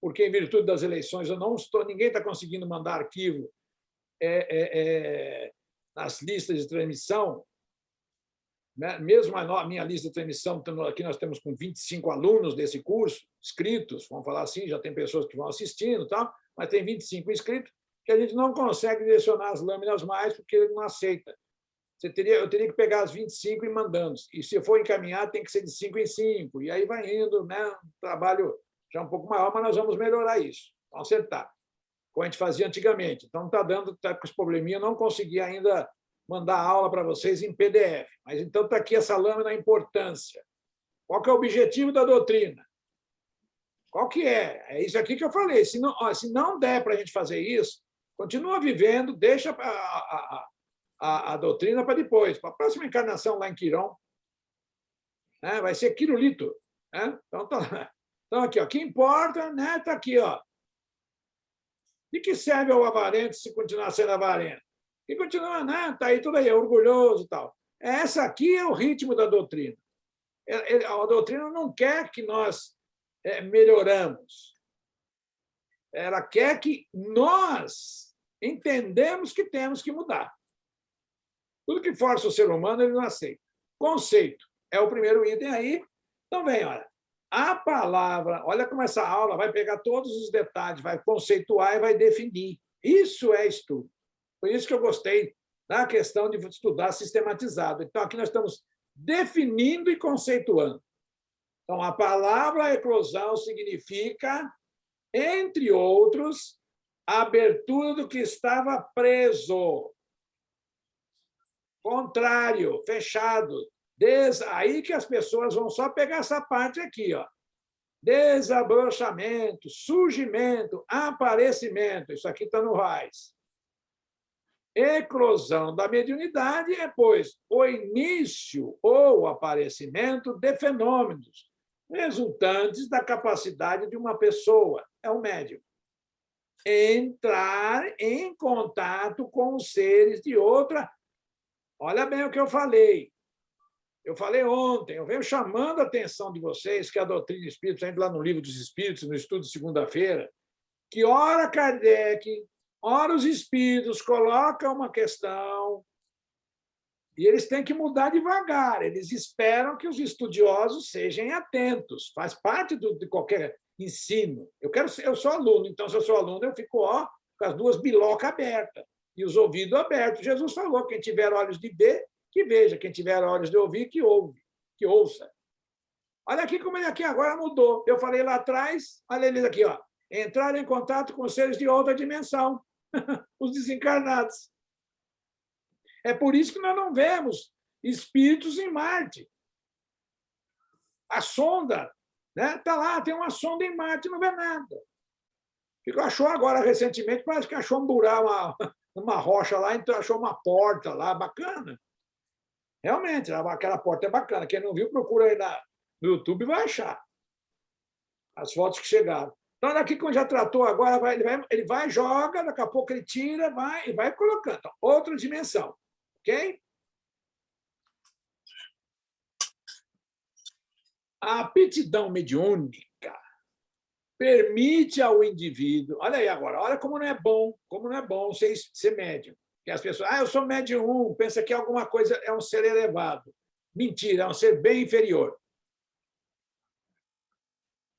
[SPEAKER 1] porque, em virtude das eleições, ninguém está conseguindo mandar arquivo nas listas de transmissão. Né? Mesmo a minha lista de transmissão, aqui nós temos com 25 alunos desse curso, inscritos, vamos falar assim, já tem pessoas que vão assistindo, tal, mas tem 25 inscritos, que a gente não consegue direcionar as lâminas mais, porque ele não aceita. Eu teria que pegar as 25 e mandando. E, se for encaminhar, tem que ser de 5 em 5. E aí vai indo, né? Um trabalho já um pouco maior, mas nós vamos melhorar isso. Vamos acertar. Como a gente fazia antigamente. Então, está com esse probleminha, eu não consegui ainda mandar aula para vocês em PDF. Mas, então, está aqui essa lâmina, a importância. Qual que é o objetivo da doutrina? Qual que é? É isso aqui que eu falei. Se não der para a gente fazer isso, continua vivendo, deixa a doutrina para depois, para a próxima encarnação lá em Quiron. Né? Vai ser Quirulito. Né? Então, aqui, ó, o que importa, né? Está aqui, ó. De que serve ao avarento se continuar sendo avarento? E continua, né? Está aí tudo aí, é orgulhoso e tal. Essa aqui é o ritmo da doutrina. A doutrina não quer que nós melhoramos. Ela quer que nós entendemos que temos que mudar. Tudo que força o ser humano, ele não aceita. Conceito é o primeiro item aí. Então, vem, olha. A palavra, olha como essa aula vai pegar todos os detalhes, vai conceituar e vai definir. Isso é estudo. Por isso que eu gostei da questão de estudar sistematizado. Então, aqui nós estamos definindo e conceituando. Então, a palavra eclosão significa, entre outros, a abertura do que estava preso. Contrário, fechado. Aí que as pessoas vão só pegar essa parte aqui, ó. Desabrochamento, surgimento, aparecimento. Isso aqui está no RAIS. Eclosão da mediunidade é, pois, o início ou aparecimento de fenômenos resultantes da capacidade de uma pessoa, é um médium, entrar em contato com os seres de outra. Olha bem o que eu falei. Eu falei ontem, eu venho chamando a atenção de vocês que a doutrina espírita, sempre lá no Livro dos Espíritos, no estudo de segunda-feira, que ora Kardec, ora os espíritos colocam uma questão e eles têm que mudar devagar. Eles esperam que os estudiosos sejam atentos. Faz parte de qualquer ensino. Eu sou aluno, então, se eu sou aluno, eu fico com as duas bilocas abertas e os ouvidos abertos. Jesus falou, quem tiver olhos de ver, que veja. Quem tiver olhos de ouvir, que ouça. Olha aqui como ele aqui agora mudou. Eu falei lá atrás, olha ele aqui, ó. Entrar em contato com seres de outra dimensão, os desencarnados. É por isso que nós não vemos espíritos em Marte. A sonda, né? Tá lá, tem uma sonda em Marte, não vê nada. Achou agora, recentemente, parece que achou um buraco, uma rocha lá, então achou uma porta lá, bacana. Realmente, aquela porta é bacana. Quem não viu, procura aí no YouTube e vai achar as fotos que chegaram. Então, daqui, quando já tratou agora, ele vai, joga, daqui a pouco ele tira, e vai colocando. Então, outra dimensão. Ok? A aptidão mediúnica permite ao indivíduo... Olha aí agora, olha como não é bom ser médium. Que as pessoas, eu sou médium 1, pensa que alguma coisa é um ser elevado. Mentira, é um ser bem inferior.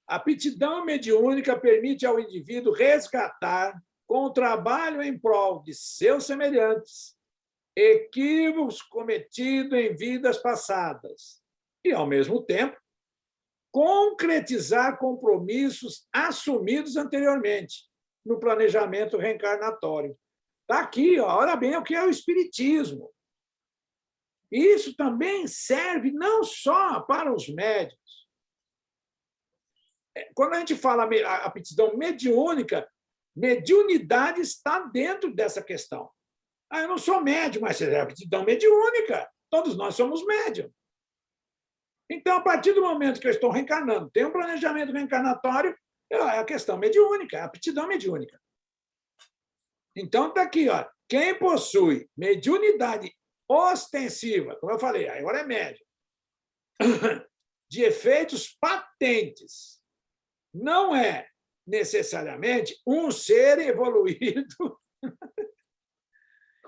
[SPEAKER 1] A aptidão mediúnica permite ao indivíduo resgatar, com o trabalho em prol de seus semelhantes, equívocos cometidos em vidas passadas e, ao mesmo tempo, concretizar compromissos assumidos anteriormente no planejamento reencarnatório. Está aqui, ó, olha bem o que é o espiritismo. Isso também serve não só para os médiuns. Quando a gente fala a aptidão mediúnica, mediunidade está dentro dessa questão. Eu não sou médium, mas é aptidão mediúnica. Todos nós somos médium. Então, a partir do momento que eu estou reencarnando, tem um planejamento reencarnatório, é a questão mediúnica, é a aptidão mediúnica. Então, está aqui, ó, quem possui mediunidade ostensiva, como eu falei, agora é médium, de efeitos patentes, não é necessariamente um ser evoluído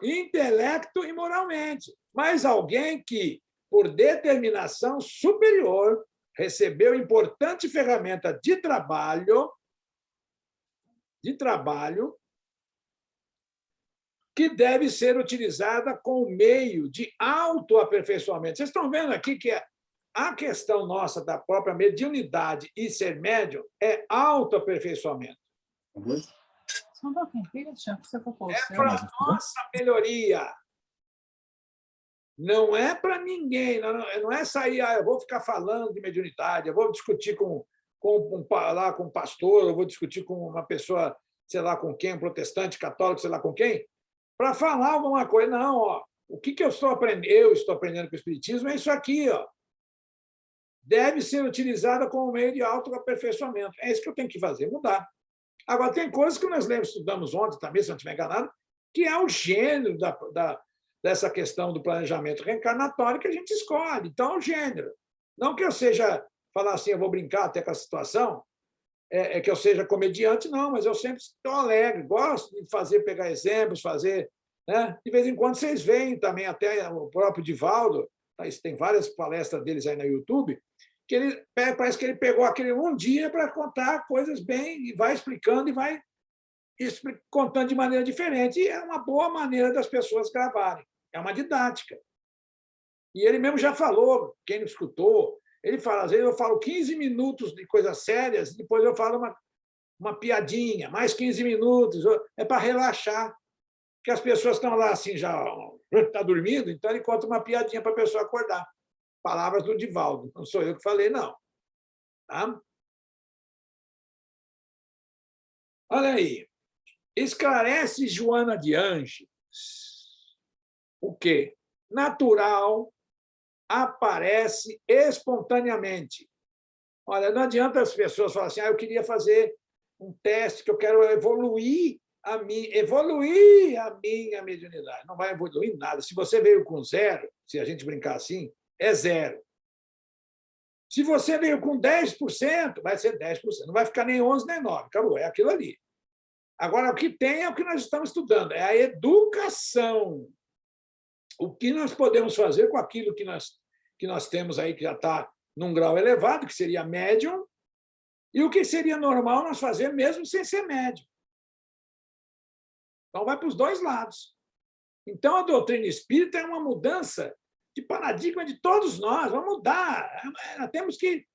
[SPEAKER 1] intelecto e moralmente, mas alguém que, por determinação superior, recebeu importante ferramenta de trabalho que deve ser utilizada com o meio de autoaperfeiçoamento. Vocês estão vendo aqui que a questão nossa da própria mediunidade e ser médium é autoaperfeiçoamento.
[SPEAKER 2] Só um pouquinho,
[SPEAKER 1] é para a nossa melhoria. Não é para ninguém, não é sair, eu vou ficar falando de mediunidade, eu vou discutir com um pastor, eu vou discutir com uma pessoa, sei lá com quem, um protestante, católico, sei lá com quem, para falar alguma coisa. Não, ó, o que eu estou aprendendo? Eu estou aprendendo com o Espiritismo, é isso aqui, ó. Deve ser utilizada como meio de autoaperfeiçoamento. É isso que eu tenho que fazer, mudar. Agora, tem coisas que nós estudamos ontem também, se não estiver enganado, que é o gênero dessa questão do planejamento reencarnatório que a gente escolhe. Então, é o gênero. Não que eu seja, falar assim, eu vou brincar até com a situação, que eu seja comediante, não, mas eu sempre estou alegre, gosto de pegar exemplos, fazer. Né? De vez em quando vocês veem também, até o próprio Divaldo, tem várias palestras deles aí no YouTube, que ele parece que ele pegou aquele um dia para contar coisas bem, e vai explicando e vai contando de maneira diferente. E é uma boa maneira das pessoas gravarem. É uma didática. E ele mesmo já falou, quem não escutou, ele fala, às vezes eu falo 15 minutos de coisas sérias, depois eu falo uma piadinha, mais 15 minutos, é para relaxar. Porque as pessoas estão lá assim, já está dormindo, então ele conta uma piadinha para a pessoa acordar. Palavras do Divaldo, não sou eu que falei, não. Tá? Olha aí. Esclarece Joana de Ângeles o quê? Natural aparece espontaneamente. Olha, não adianta as pessoas falarem assim, eu queria fazer um teste, que eu quero evoluir a minha mediunidade. Não vai evoluir nada. Se você veio com 0, se a gente brincar assim, é 0. Se você veio com 10%, vai ser 10%. Não vai ficar nem 11, nem 9. Acabou, é aquilo ali. Agora, o que tem é o que nós estamos estudando, é a educação. O que nós podemos fazer com aquilo que nós temos aí, que já está num grau elevado, que seria médium, e o que seria normal nós fazer mesmo sem ser médium. Então, vai para os dois lados. Então, a doutrina espírita é uma mudança de paradigma de todos nós. Vamos mudar. Nós temos que,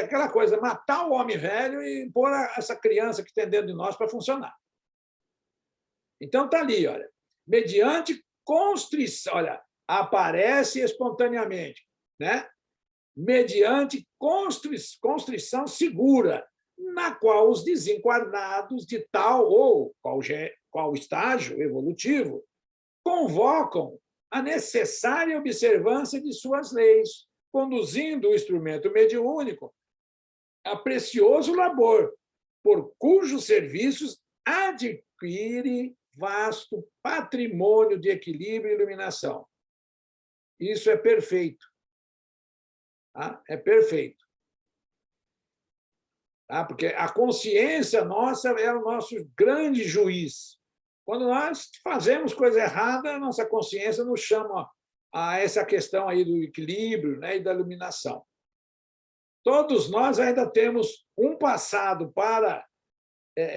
[SPEAKER 1] aquela coisa, matar o homem velho e pôr essa criança que tem dentro de nós para funcionar. Então, está ali, olha. Mediante constrição, olha, aparece espontaneamente, né? Mediante constrição segura, na qual os desencarnados de tal ou qual estágio evolutivo convocam a necessária observância de suas leis, conduzindo o instrumento mediúnico a precioso labor, por cujos serviços adquire vasto patrimônio de equilíbrio e iluminação. Isso é perfeito. Tá? É perfeito. Tá? Porque a consciência nossa é o nosso grande juiz. Quando nós fazemos coisa errada, a nossa consciência nos chama a essa questão aí do equilíbrio, né, e da iluminação. Todos nós ainda temos um passado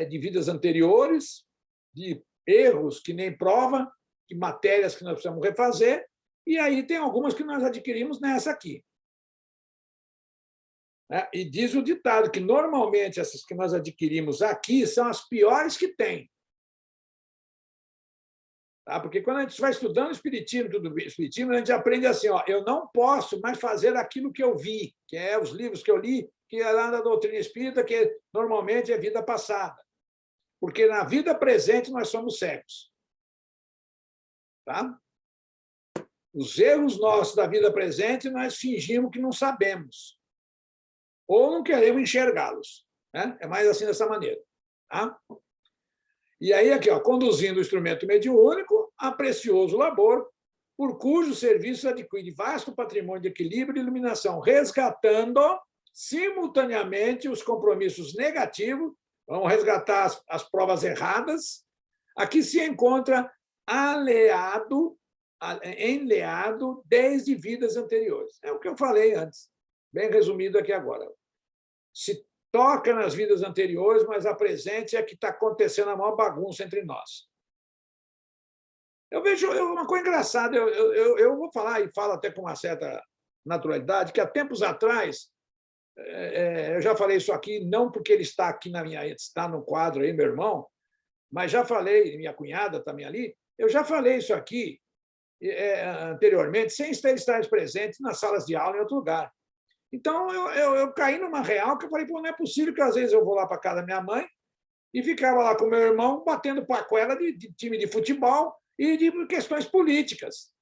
[SPEAKER 1] de vidas anteriores, de erros que nem prova, de matérias que nós precisamos refazer, e aí tem algumas que nós adquirimos nessa aqui. E diz o ditado que, normalmente, essas que nós adquirimos aqui são as piores que tem. Tá? Porque quando a gente vai estudando espiritismo, a gente aprende assim, eu não posso mais fazer aquilo que eu vi, que é os livros que eu li, que é lá da doutrina espírita, que normalmente é vida passada. Porque na vida presente nós somos cegos. Tá? Os erros nossos da vida presente nós fingimos que não sabemos. Ou não queremos enxergá-los. Né? É mais assim dessa maneira. Tá? E aí, aqui, conduzindo o instrumento mediúnico a precioso labor, por cujo serviço adquire vasto patrimônio de equilíbrio e iluminação, resgatando simultaneamente os compromissos negativos, vamos resgatar as provas erradas, aqui se encontra enleado desde vidas anteriores. É o que eu falei antes, bem resumido aqui agora. Se toca nas vidas anteriores, mas a presente é que está acontecendo a maior bagunça entre nós. Eu vejo uma coisa engraçada, eu vou falar, e falo até com uma certa naturalidade, que há tempos atrás, eu já falei isso aqui, não porque ele está aqui está no quadro aí, meu irmão, mas já falei, minha cunhada também ali, eu já falei isso aqui anteriormente, sem estar presente nas salas de aula em outro lugar. Então, eu caí numa real que eu falei, não é possível que às vezes eu vou lá para casa da minha mãe e ficava lá com meu irmão batendo paquera de time de futebol e de questões políticas.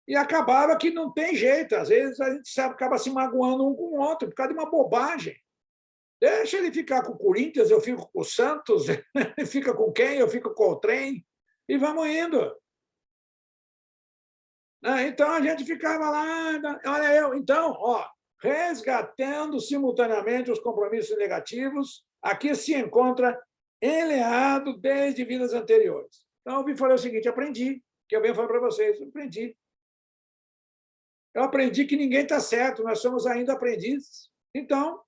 [SPEAKER 1] E acabava que não tem jeito, às vezes a gente acaba se magoando um com o outro por causa de uma bobagem. Deixa ele ficar com o Corinthians, eu fico com o Santos, ele fica com quem? Eu fico com o trem, e vamos indo. Então, a gente ficava lá, olha então, resgatando simultaneamente os compromissos negativos, aqui se encontra enleado desde vidas anteriores. Então, eu vim falar o seguinte, aprendi, que eu venho falar para vocês, aprendi. Eu aprendi que ninguém está certo, nós somos ainda aprendizes. Então,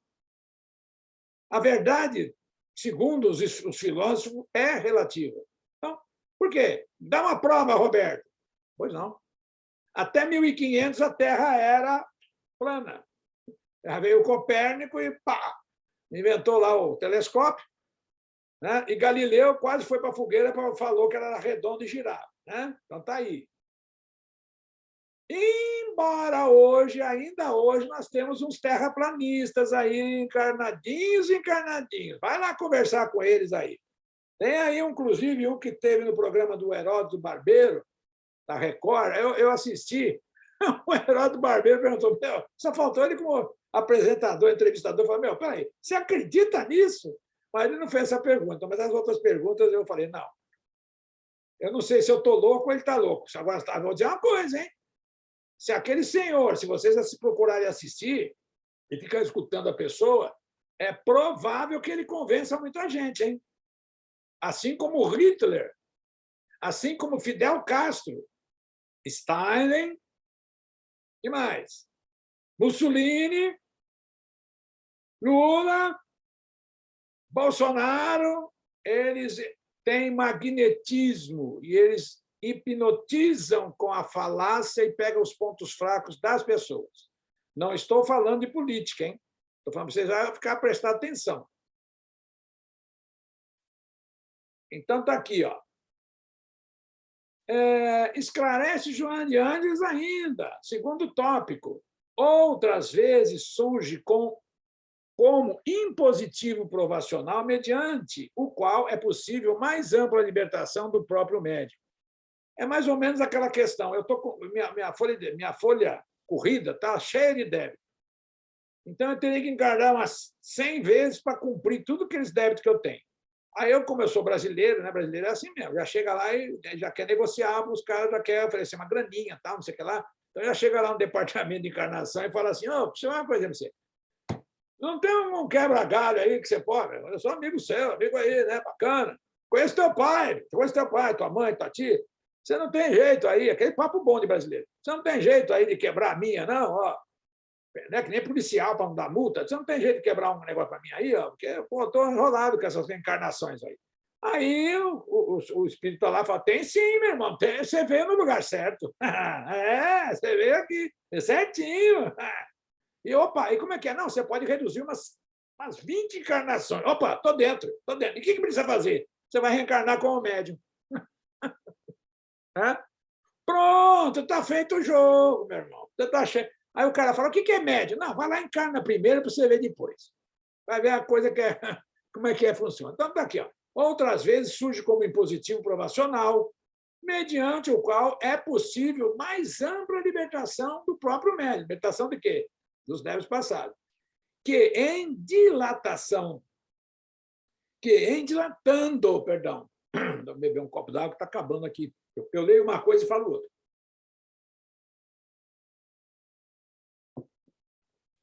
[SPEAKER 1] a verdade, segundo os filósofos, é relativa. Então, por quê? Dá uma prova, Roberto. Pois não. Até 1500 a Terra era plana. Aí veio o Copérnico e pá, inventou lá o telescópio, né? E Galileu quase foi para a fogueira, falou que ela era redonda e girava. Né? Então está aí. Embora hoje, ainda hoje, nós temos uns terraplanistas aí, encarnadinhos. Vai lá conversar com eles aí. Tem aí, inclusive, um que teve no programa do Heródoto Barbeiro, da Record, eu assisti. O Heródoto Barbeiro perguntou, só faltou ele como apresentador, entrevistador, falou, peraí, você acredita nisso? Mas ele não fez essa pergunta, mas as outras perguntas eu falei, não. Eu não sei se eu estou louco ou ele está louco. Agora, vou dizer uma coisa, hein? Se aquele senhor, se vocês se procurarem assistir e ficar escutando a pessoa, é provável que ele convença muita gente, hein? Assim como Hitler, assim como Fidel Castro, Stalin, e mais? Mussolini, Lula, Bolsonaro, eles têm magnetismo e eles hipnotizam com a falácia e pegam os pontos fracos das pessoas. Não estou falando de política, hein? Estou falando para vocês ficar prestar atenção. Então, está aqui, ó. Esclarece Joana de Ângeles ainda, segundo tópico. Outras vezes surge como impositivo provacional, mediante o qual é possível mais ampla libertação do próprio médium. É mais ou menos aquela questão. Eu tô com minha folha corrida está cheia de débito. Então, eu teria que encarnar umas 100 vezes para cumprir tudo aqueles débitos que eu tenho. Aí, como eu sou brasileiro, né? Brasileiro é assim mesmo, já chega lá e já quer negociar, os caras já querem oferecer uma graninha, tal, não sei o que lá. Então, já chega lá no departamento de encarnação e fala assim, preciso uma coisa para você. Não tem um quebra-galho aí que você pode? Eu sou amigo seu, amigo aí, né? Bacana. Conheço teu pai, tua mãe, tua tia. Você não tem jeito aí, aquele papo bom de brasileiro. Você não tem jeito aí de quebrar a minha, não, ó. Né? Que nem policial para não dar multa. Você não tem jeito de quebrar um negócio para mim aí, ó, porque estou enrolado com essas encarnações aí. Aí o espírito lá fala, tem sim, meu irmão, tem, você veio no lugar certo. Você veio aqui, é certinho. E, e como é que é? Não, você pode reduzir umas 20 encarnações. Opa, estou dentro. E o que precisa fazer? Você vai reencarnar como médium. Pronto, está feito o jogo, meu irmão. Aí o cara fala, o que é médium? Não, vai lá e encarna primeiro para você ver depois. Vai ver a coisa que como é que funciona. Então, está aqui. Ó. Outras vezes surge como impositivo provacional, mediante o qual é possível mais ampla libertação do próprio médium. Libertação de quê? Dos débitos passados. Que em dilatando, perdão, vou beber um copo d'água que está acabando aqui. Eu leio uma coisa e falo outra.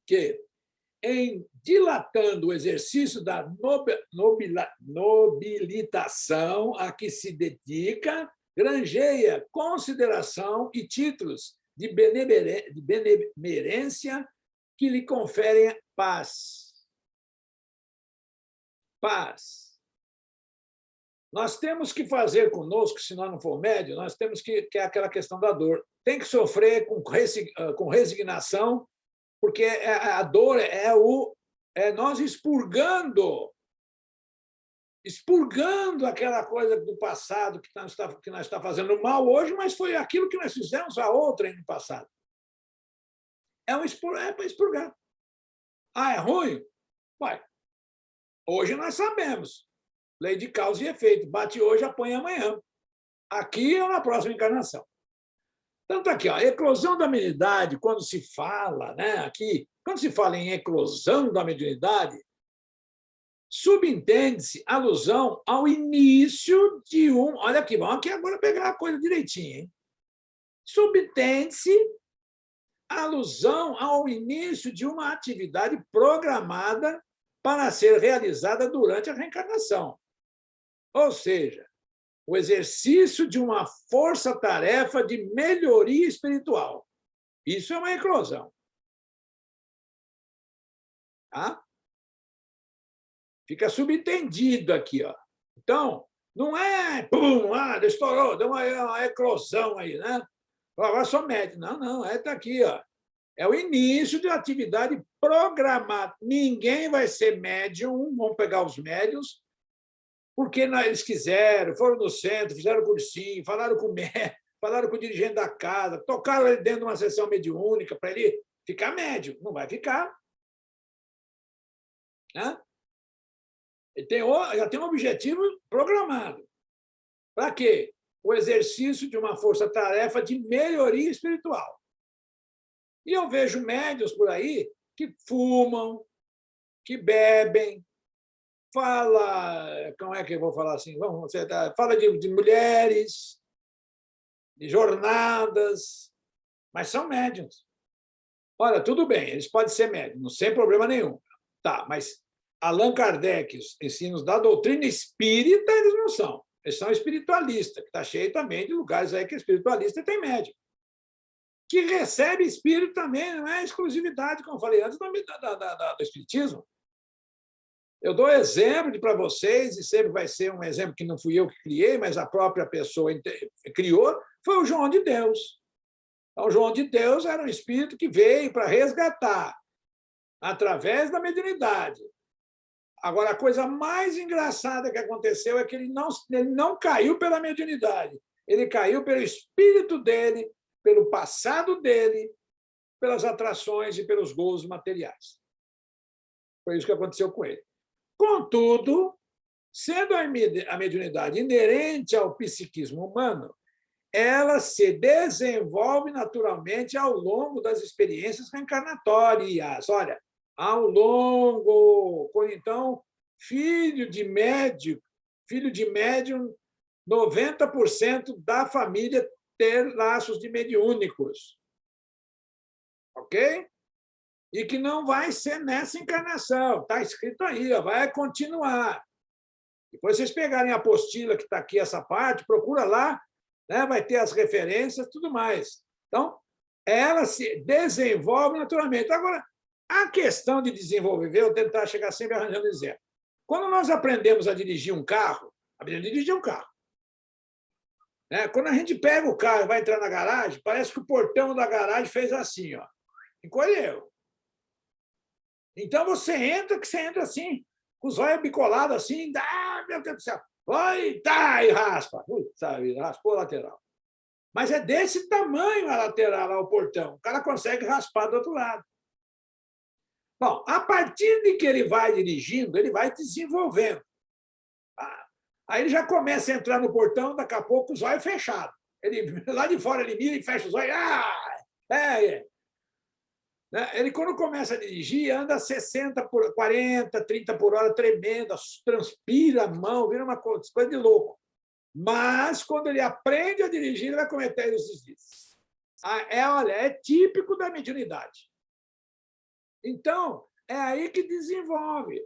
[SPEAKER 1] Que em dilatando o exercício da nobilitação a que se dedica, granjeia consideração e títulos de benemerência que lhe conferem paz. Paz. Nós temos que fazer conosco, se nós não for médio, nós temos que é aquela questão da dor. Tem que sofrer com resignação, porque a dor é nós expurgando aquela coisa do passado que nós está fazendo mal hoje, mas foi aquilo que nós fizemos a outra no passado. É para expurgar. É ruim? Vai. Hoje nós sabemos. Lei de causa e efeito. Bate hoje, apanha amanhã. Aqui ou na próxima encarnação. Então, está aqui, ó, eclosão da mediunidade, quando se fala, né, aqui, quando se fala em eclosão da mediunidade, subentende-se alusão ao início de olha aqui, vamos aqui agora pegar a coisa direitinho, hein? subtende-se a alusão ao início de uma atividade programada para ser realizada durante a reencarnação. Ou seja, o exercício de uma força-tarefa de melhoria espiritual. Isso é uma eclosão. Tá? Fica subentendido aqui. Ó. Então, não é, pum, estourou, deu uma eclosão aí, né? Agora sou médium. Não, está aqui. Ó. É o início de atividade programada. Ninguém vai ser médium, vão pegar os médiums, porque eles quiseram, foram no centro, fizeram cursinho, falaram com o médium, falaram com o dirigente da casa, tocaram ele dentro de uma sessão mediúnica para ele ficar médium. Não vai ficar. Né? Já tem um objetivo programado. Para quê? O exercício de uma força-tarefa de melhoria espiritual. E eu vejo médiuns por aí que fumam, que bebem, como é que eu vou falar assim? Fala de mulheres, de jornadas, mas são médiuns. Olha, tudo bem, eles podem ser médiuns, sem problema nenhum. Tá, mas Allan Kardec, os ensinos da doutrina espírita, eles não são. Eles são espiritualistas, que está cheio também de lugares aí que espiritualista tem médium. Que recebe espírito também, não é exclusividade, como eu falei antes, do espiritismo. Eu dou exemplo para vocês, e sempre vai ser um exemplo que não fui eu que criei, mas a própria pessoa criou, foi o João de Deus. Então, o João de Deus era um espírito que veio para resgatar, através da mediunidade. Agora, a coisa mais engraçada que aconteceu é que ele não caiu pela mediunidade, ele caiu pelo espírito dele, pelo passado dele, pelas atrações e pelos gozos materiais. Foi isso que aconteceu com ele. Contudo, sendo a mediunidade inerente ao psiquismo humano, ela se desenvolve naturalmente ao longo das experiências reencarnatórias. Olha, ao longo. Então, filho de médium, 90% da família ter laços de mediúnicos. Ok? E que não vai ser nessa encarnação. Está escrito aí, ó, vai continuar. Depois vocês pegarem a apostila que está aqui, essa parte, procura lá, né, vai ter as referências e tudo mais. Então, ela se desenvolve naturalmente. Agora, a questão de desenvolver, eu vou tentar chegar sempre arranjando exemplo. Quando nós aprendemos a dirigir um carro, né? Quando a gente pega o carro e vai entrar na garagem, parece que o portão da garagem fez assim, ó, encolheu. Então, você entra assim, com os olhos bicolados assim, meu Deus do céu, vai, tá, e raspa. Sabe, raspou a lateral. Mas é desse tamanho a lateral, lá, o portão. O cara consegue raspar do outro lado. Bom, a partir de que ele vai dirigindo, ele vai desenvolvendo. Aí ele já começa a entrar no portão, daqui a pouco os olhos fechados. Lá de fora ele mira e fecha os olhos. Ele, quando começa a dirigir, anda 60 por 40, 30 por hora, tremendo, transpira a mão, vira uma coisa de louco. Mas, quando ele aprende a dirigir, ele vai cometer os deslizes. É típico da mediunidade. Então, é aí que desenvolve.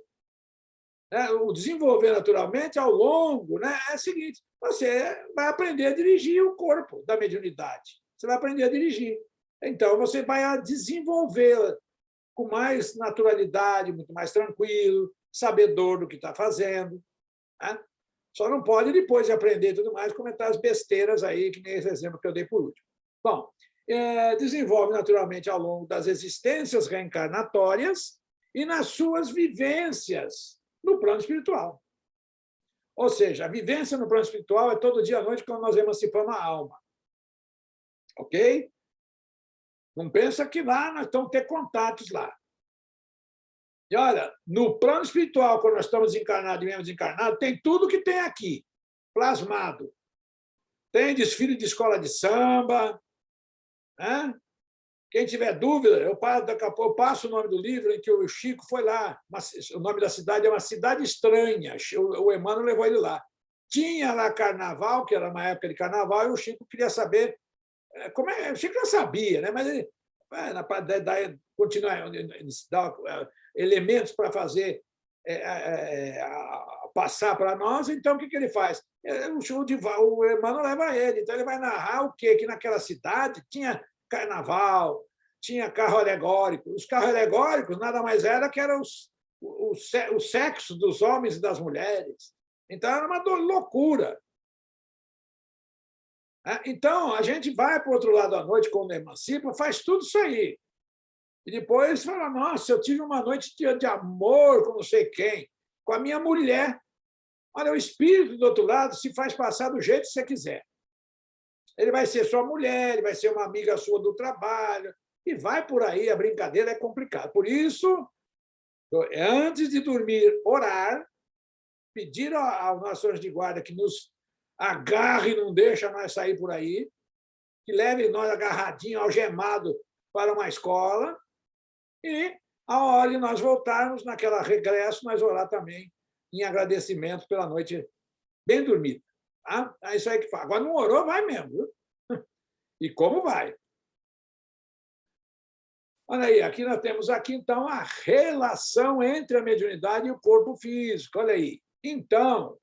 [SPEAKER 1] O desenvolver naturalmente, ao longo, né, é o seguinte, você vai aprender a dirigir o corpo da mediunidade. Você vai aprender a dirigir. Então, você vai desenvolvê-la com mais naturalidade, muito mais tranquilo, sabedor do que está fazendo. Né? Só não pode, depois de aprender tudo mais, comentar as besteiras aí, que nem esse exemplo que eu dei por último. Bom, desenvolve naturalmente ao longo das existências reencarnatórias e nas suas vivências no plano espiritual. Ou seja, a vivência no plano espiritual é todo dia à noite quando nós emancipamos a alma. Ok? Não pensa que lá nós vamos ter contatos lá. E olha, no plano espiritual, quando nós estamos encarnados e mesmo desencarnados, tem tudo que tem aqui, plasmado. Tem desfile de escola de samba. Né? Quem tiver dúvida, eu passo o nome do livro em que o Chico foi lá. O nome da cidade é Uma Cidade Estranha. O Emmanuel levou ele lá. Tinha lá carnaval, que era uma época de carnaval, e o Chico queria saber Como é, o Chico já sabia, né? Mas ele continuar dar elementos para fazer passar para nós, então o que ele faz? O Emmanuel leva ele, então ele vai narrar o quê? Que naquela cidade tinha carnaval, tinha carro alegórico. Os carros alegóricos nada mais era que eram o sexo dos homens e das mulheres. Então era uma loucura. Então, a gente vai para o outro lado à noite, quando emancipa, faz tudo isso aí. E depois fala, nossa, eu tive uma noite de amor com não sei quem, com a minha mulher. Olha, o espírito do outro lado se faz passar do jeito que você quiser. Ele vai ser sua mulher, ele vai ser uma amiga sua do trabalho, e vai por aí, a brincadeira é complicada. Por isso, antes de dormir, orar, pedir ao nosso anjo de guarda que nos agarre e não deixa nós sair por aí, que leve nós agarradinho, algemado para uma escola, e, a hora de nós voltarmos, naquela regresso, nós orar também em agradecimento pela noite bem dormida. Tá? É isso aí que fala. Agora, não orou, vai mesmo. Viu? E como vai? Olha aí, aqui nós temos aqui, então, a relação entre a mediunidade e o corpo físico. Olha aí. Então,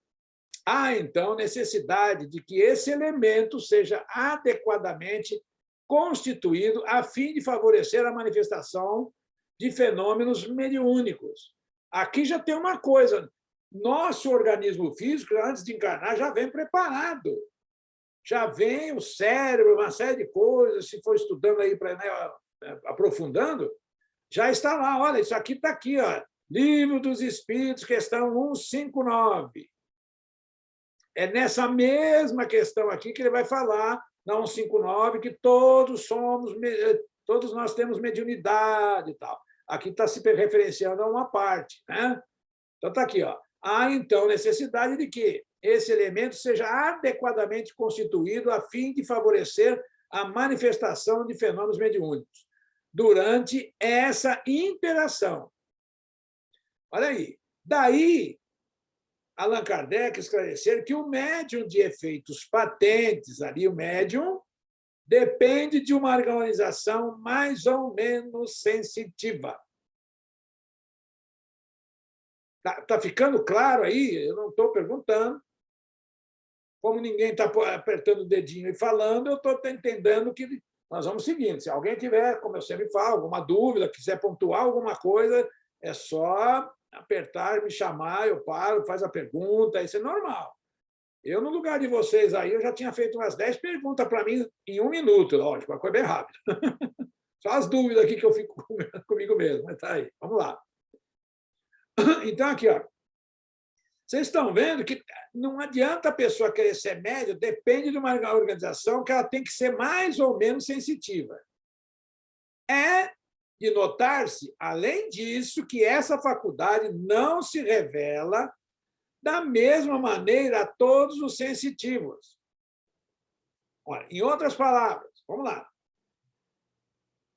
[SPEAKER 1] há, então, necessidade de que esse elemento seja adequadamente constituído a fim de favorecer a manifestação de fenômenos mediúnicos. Aqui já tem uma coisa. Nosso organismo físico, antes de encarnar, já vem preparado. Já vem o cérebro, uma série de coisas, se for estudando aí, aprofundando, já está lá. Olha, isso aqui está aqui, ó. Livro dos Espíritos, questão 159. É nessa mesma questão aqui que ele vai falar, na 159, que todos nós temos mediunidade e tal. Aqui está se referenciando a uma parte, né? Então está aqui, ó. Há então necessidade de que esse elemento seja adequadamente constituído a fim de favorecer a manifestação de fenômenos mediúnicos durante essa interação. Olha aí. Daí, Allan Kardec esclarecer que o médium de efeitos patentes, ali o médium, depende de uma organização mais ou menos sensitiva. Está ficando claro aí? Eu não estou perguntando. Como ninguém está apertando o dedinho e falando, eu estou entendendo que nós vamos seguindo. Se alguém tiver, como eu sempre falo, alguma dúvida, quiser pontuar alguma coisa, é só apertar, me chamar, eu paro, faz a pergunta, isso é normal. Eu, no lugar de vocês aí, eu já tinha feito umas 10 perguntas para mim em 1 minuto, lógico, uma coisa bem rápida. Só as dúvidas aqui que eu fico comigo mesmo, mas tá aí, vamos lá. Então, aqui, ó. Vocês estão vendo que não adianta a pessoa querer ser médium, depende de uma organização que ela tem que ser mais ou menos sensitiva. É de notar-se, além disso, que essa faculdade não se revela da mesma maneira a todos os sensitivos. Olha, em outras palavras, vamos lá.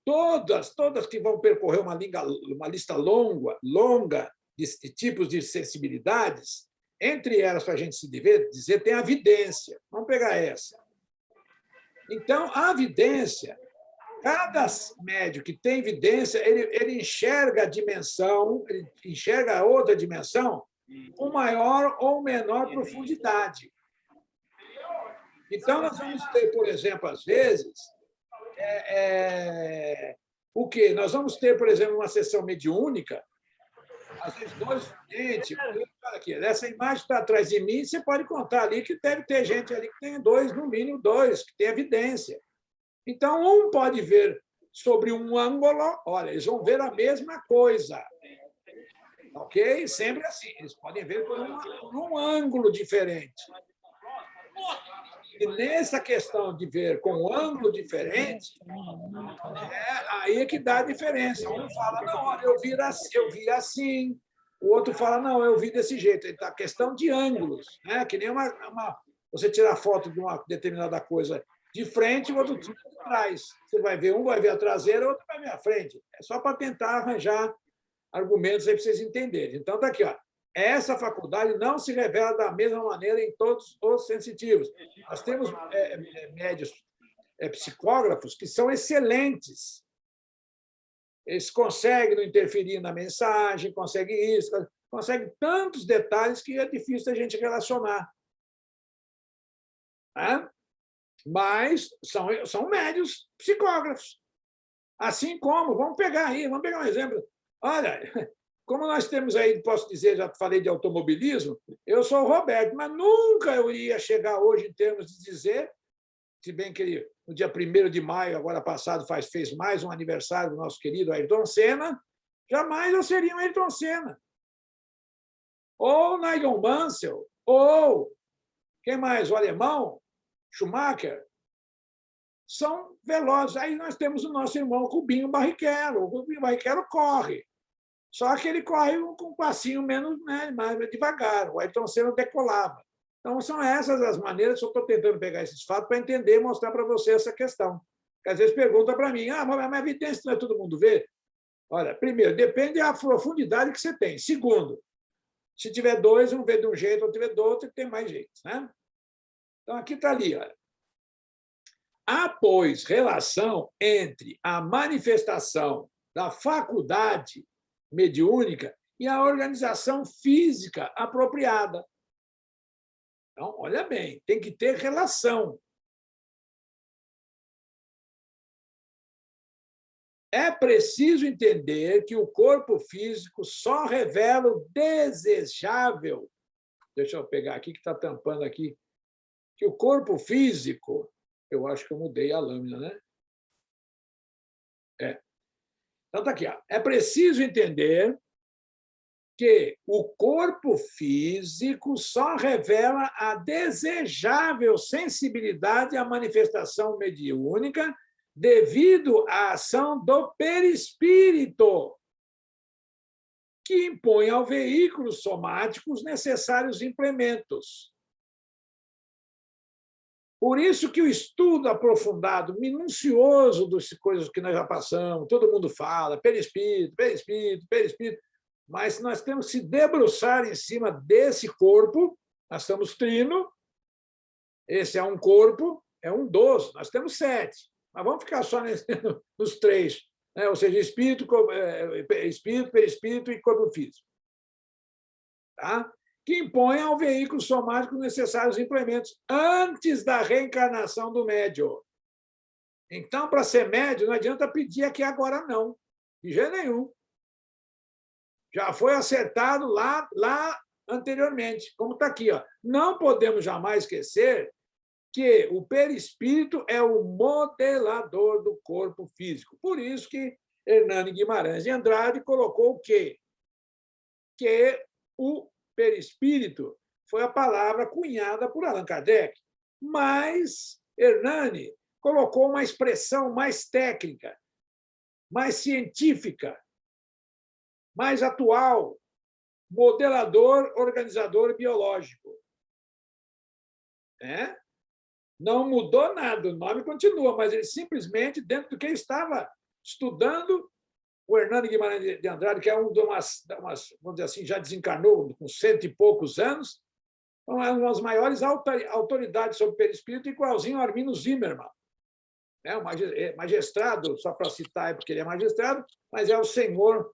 [SPEAKER 1] Todas que vão percorrer uma lista longa de tipos de sensibilidades, entre elas, para a gente se dizer, tem a vidência. Vamos pegar essa. Então, a vidência, cada médium que tem vidência, ele enxerga a dimensão, ele enxerga outra dimensão com maior ou menor profundidade. Então, nós vamos ter, por exemplo, às vezes, o quê? Nós vamos ter, por exemplo, uma sessão mediúnica, às vezes 2 gente, olha aqui, essa imagem está atrás de mim, você pode contar ali que deve ter gente ali que tem 2, no mínimo 2, que tem evidência. Então, um pode ver sobre um ângulo, olha, eles vão ver a mesma coisa. Ok? Sempre assim, eles podem ver por um ângulo diferente. E nessa questão de ver com um ângulo diferente, aí é que dá a diferença. Um fala, não, olha, eu vi assim. O outro fala, não, eu vi desse jeito. Então, a questão de ângulos, né? Que nem você tirar foto de uma determinada coisa de frente e o outro de trás. Você vai ver, um vai ver a traseira, o outro vai ver a frente. É só para tentar arranjar argumentos aí para vocês entenderem. Então, está aqui, ó. Essa faculdade não se revela da mesma maneira em todos os sensitivos. Nós temos médios psicógrafos que são excelentes. Eles conseguem não interferir na mensagem, conseguem isso, conseguem tantos detalhes que é difícil a gente relacionar. Né? Mas são médios psicógrafos. Assim como, vamos pegar um exemplo. Olha, como nós temos aí, posso dizer, já falei de automobilismo, eu sou o Roberto, mas nunca eu ia chegar hoje em termos de dizer, se bem que ele, no dia 1º de maio, agora passado, fez mais um aniversário do nosso querido Ayrton Senna, jamais eu seria um Ayrton Senna. Ou Nigel Mansell, ou, quem mais? O alemão, Schumacher. São velozes. Aí nós temos o nosso irmão Rubinho Barrichello. O Rubinho Barrichello corre. Só que ele corre com um passinho menos, né, mais devagar. O Ayrton Senna decolava. Então, são essas as maneiras que eu estou tentando pegar esses fatos para entender e mostrar para você essa questão. Porque às vezes pergunta para mim, mas a evidência não é todo mundo vê? Olha, primeiro, depende da profundidade que você tem. Segundo, se tiver dois, um vê de um jeito, outro vê do outro, tem mais jeitos. Né? Então, aqui está ali. Olha. Há, pois, relação entre a manifestação da faculdade mediúnica e a organização física apropriada. Então, olha bem, tem que ter relação. É preciso entender que o corpo físico só revela o desejável. Deixa eu pegar aqui, que está tampando aqui. Que o corpo físico... Eu acho que eu mudei a lâmina, né? Então, está aqui. Ó. É preciso entender que o corpo físico só revela a desejável sensibilidade à manifestação mediúnica devido à ação do perispírito, que impõe ao veículo somático os necessários implementos. Por isso que o estudo aprofundado, minucioso das coisas que nós já passamos, todo mundo fala, perispírito, perispírito, perispírito, mas nós temos que se debruçar em cima desse corpo, nós estamos trino, esse é um corpo, é um dos, nós temos 7, mas vamos ficar só nos 3, né? Ou seja, espírito, perispírito e corpo físico. Tá? Que impõe ao veículo somático necessários implementos antes da reencarnação do médium. Então, para ser médium, não adianta pedir aqui agora, não. De jeito nenhum. Já foi acertado lá anteriormente, como está aqui. Ó. Não podemos jamais esquecer que o perispírito é o modelador do corpo físico. Por isso que Hernani Guimarães de Andrade colocou o quê? Que o perispírito foi a palavra cunhada por Allan Kardec, mas Hernani colocou uma expressão mais técnica, mais científica, mais atual, modelador, organizador biológico. Não mudou nada, o nome continua, mas ele simplesmente, dentro do que ele estava estudando, o Hernani Guimarães de Andrade, que é um de umas, vamos dizer assim, já desencarnou com 100 e poucos anos, é uma das maiores autoridades sobre o perispírito, igualzinho ao Armino Zimmermann. É um magistrado, só para citar, porque ele é magistrado, mas é o senhor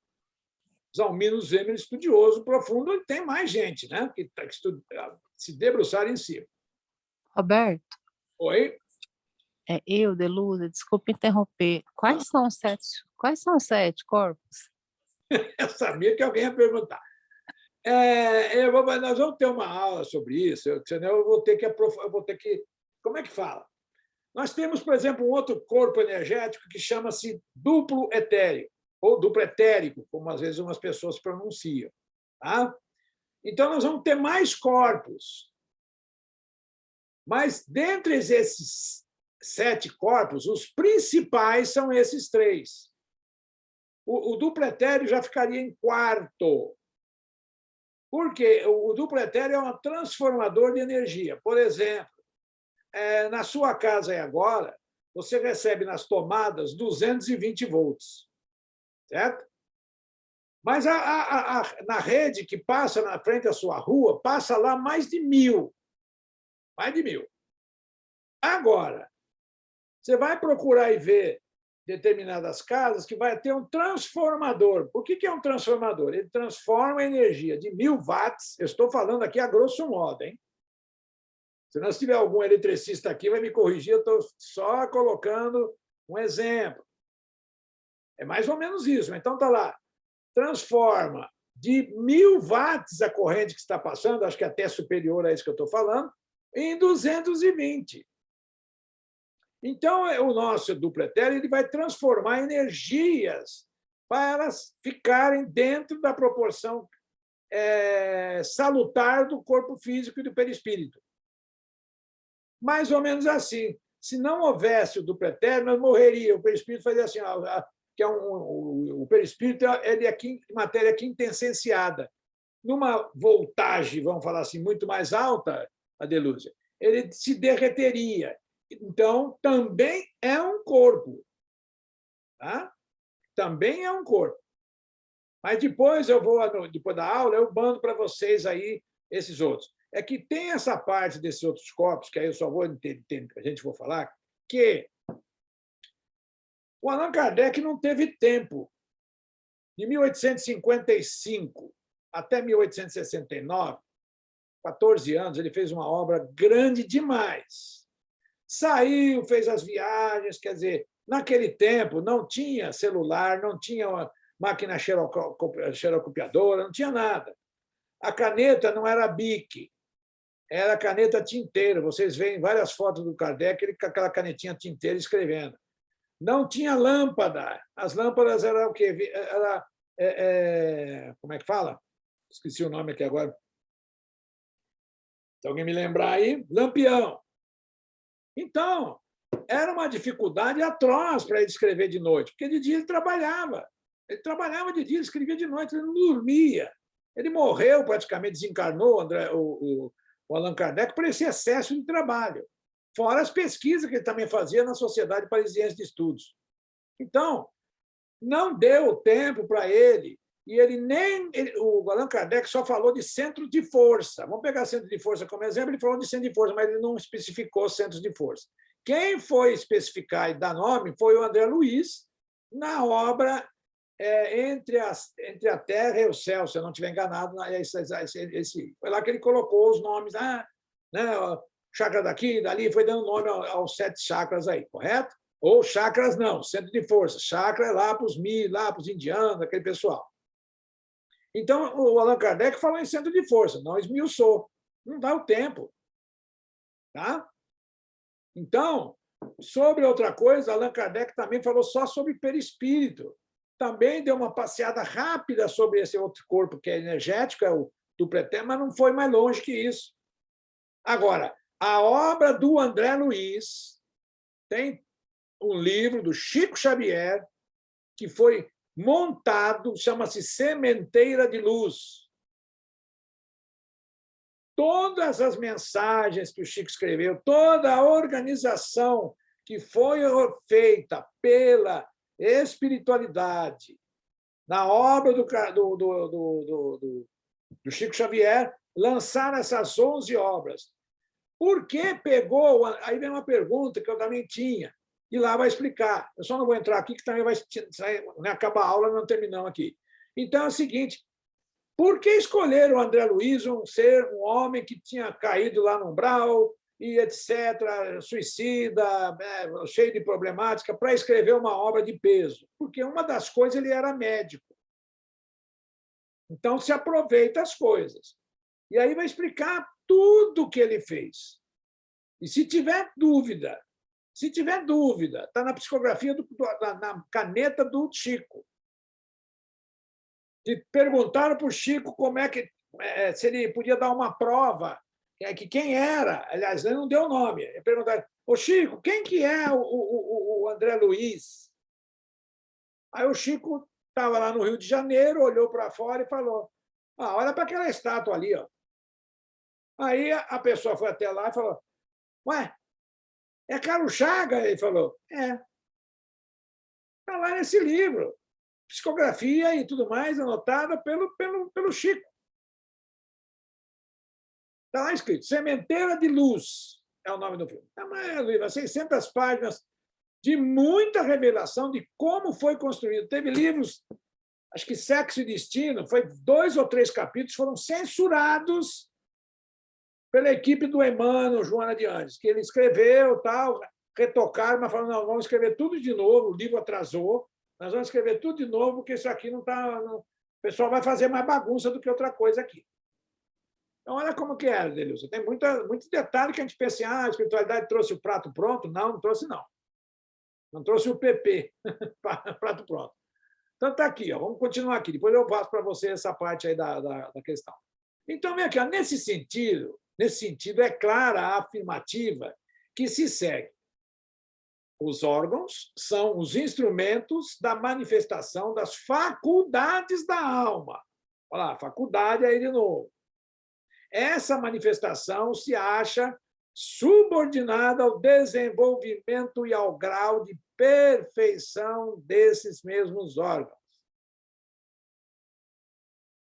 [SPEAKER 1] Zalmino Zimmermann, estudioso profundo, e tem mais gente, né, que se debruçar em cima.
[SPEAKER 3] Roberto?
[SPEAKER 1] Oi?
[SPEAKER 3] Eu, Delusa, desculpe interromper. Quais são os 7 corpos?
[SPEAKER 1] Eu sabia que alguém ia perguntar. Nós vamos ter uma aula sobre isso, senão eu vou ter que... Como é que fala? Nós temos, por exemplo, um outro corpo energético que chama-se duplo etérico, ou duplo etérico, como às vezes umas pessoas pronunciam. Tá? Então, nós vamos ter mais corpos. Mas, dentre esses 7 corpos, os principais são esses 3. O duplo etéreo já ficaria em 4º. Porque o duplo etéreo é um transformador de energia. Por exemplo, na sua casa aí agora, você recebe nas tomadas 220 volts. Certo? Mas na rede que passa na frente da sua rua, passa lá mais de 1000. Mais de 1000. Agora, Você vai procurar e ver determinadas casas que vai ter um transformador. O que é um transformador? Ele transforma a energia de 1000 watts, eu estou falando aqui a grosso modo, hein? Se não tiver algum eletricista aqui, vai me corrigir, eu estou só colocando um exemplo. É mais ou menos isso. Então, está lá, transforma de 1000 watts a corrente que está passando, acho que até superior a isso que eu estou falando, em 220. Então, o nosso duplo etéreo ele vai transformar energias para elas ficarem dentro da proporção salutar do corpo físico e do perispírito. Mais ou menos assim. Se não houvesse o duplo etéreo, nós morreríamos. O perispírito fazia assim, que o perispírito ele é matéria quintessenciada. Numa voltagem, vamos falar assim, muito mais alta, a Delúcia, ele se derreteria. Então, também é um corpo. Tá? Também é um corpo. Mas depois depois da aula, eu mando para vocês aí esses outros. É que tem essa parte desses outros corpos, que aí eu só vou entender, a gente vai falar, que o Allan Kardec não teve tempo. De 1855 até 1869, 14 anos, ele fez uma obra grande demais. Saiu, fez as viagens, quer dizer, naquele tempo não tinha celular, não tinha uma máquina xerocopiadora, não tinha nada. A caneta não era Bic, era caneta tinteiro. Vocês veem várias fotos do Kardec, ele com aquela canetinha tinteira escrevendo. Não tinha lâmpada. As lâmpadas eram o quê? Como é que fala? Esqueci o nome aqui agora. Se alguém me lembrar aí, lampião. Então, era uma dificuldade atroz para ele escrever de noite, porque de dia ele trabalhava. Ele trabalhava de dia, ele escrevia de noite, ele não dormia. Ele morreu, praticamente desencarnou, o Allan Kardec, por esse excesso de trabalho. Fora as pesquisas que ele também fazia na Sociedade Parisiense de Estudos. Então, não deu tempo para ele, e o Allan Kardec só falou de centro de força. Vamos pegar centro de força como exemplo, ele falou de centro de força, mas ele não especificou centros de força. Quem foi especificar e dar nome foi o André Luiz, na obra entre a Terra e o Céu, se eu não estiver enganado, foi lá que ele colocou os nomes, chakra daqui, dali, foi dando nome aos 7 chakras aí, correto? Ou chakras não, centro de força. Chakra é lá para os lá para os indianos, aquele pessoal. Então, o Allan Kardec falou em centro de força, não esmiuçou. Não dá o tempo. Tá? Então, sobre outra coisa, Allan Kardec também falou só sobre perispírito. Também deu uma passeada rápida sobre esse outro corpo que é energético, é o duplo etéreo, mas não foi mais longe que isso. Agora, a obra do André Luiz tem um livro do Chico Xavier que foi montado, chama-se Sementeira de Luz. Todas as mensagens que o Chico escreveu, toda a organização que foi feita pela espiritualidade na obra do Chico Xavier, lançaram essas 11 obras. Por que pegou? Aí vem uma pergunta que eu também tinha, e lá vai explicar. Eu só não vou entrar aqui, que também vai acabar a aula, não terminamos aqui. Então é o seguinte, por que escolheram o André Luiz, um homem que tinha caído lá no umbral, e etc., suicida, cheio de problemática, para escrever uma obra de peso? Porque uma das coisas, ele era médico. Então, se aproveita as coisas. E aí vai explicar tudo o que ele fez. E se tiver dúvida, está na psicografia, na caneta do Chico. E perguntaram para o Chico como é que se ele podia dar uma prova, que quem era, aliás, ele não deu nome. Perguntaram, ô Chico, quem que é o André Luiz? Aí o Chico estava lá no Rio de Janeiro, olhou para fora e falou, olha para aquela estátua ali. Ó. Aí a pessoa foi até lá e falou, ué, é Carlos Chagas? Ele falou, está lá nesse livro. Psicografia e tudo mais, anotada pelo Chico. Está lá escrito, Sementeira de Luz é o nome do filme. É um livro, 600 páginas, de muita revelação de como foi construído. Teve livros, acho que Sexo e Destino, foi 2 ou 3 capítulos, foram censurados pela equipe do Emmanuel, Joana de Andes, que ele escreveu, tal, retocaram, mas falaram, não, vamos escrever tudo de novo, o livro atrasou, nós vamos escrever tudo de novo, porque isso aqui não está... O pessoal vai fazer mais bagunça do que outra coisa aqui. Então, olha como que é, Deleuze. Tem muito detalhe que a gente pensa assim, a espiritualidade trouxe o prato pronto. Não, não trouxe, não. Não trouxe o PP, prato pronto. Então, está aqui, ó, vamos continuar aqui. Depois eu passo para você essa parte aí da questão. Então, vem aqui, ó, nesse sentido, é clara a afirmativa que se segue. Os órgãos são os instrumentos da manifestação das faculdades da alma. Olha lá, faculdade aí de novo. Essa manifestação se acha subordinada ao desenvolvimento e ao grau de perfeição desses mesmos órgãos.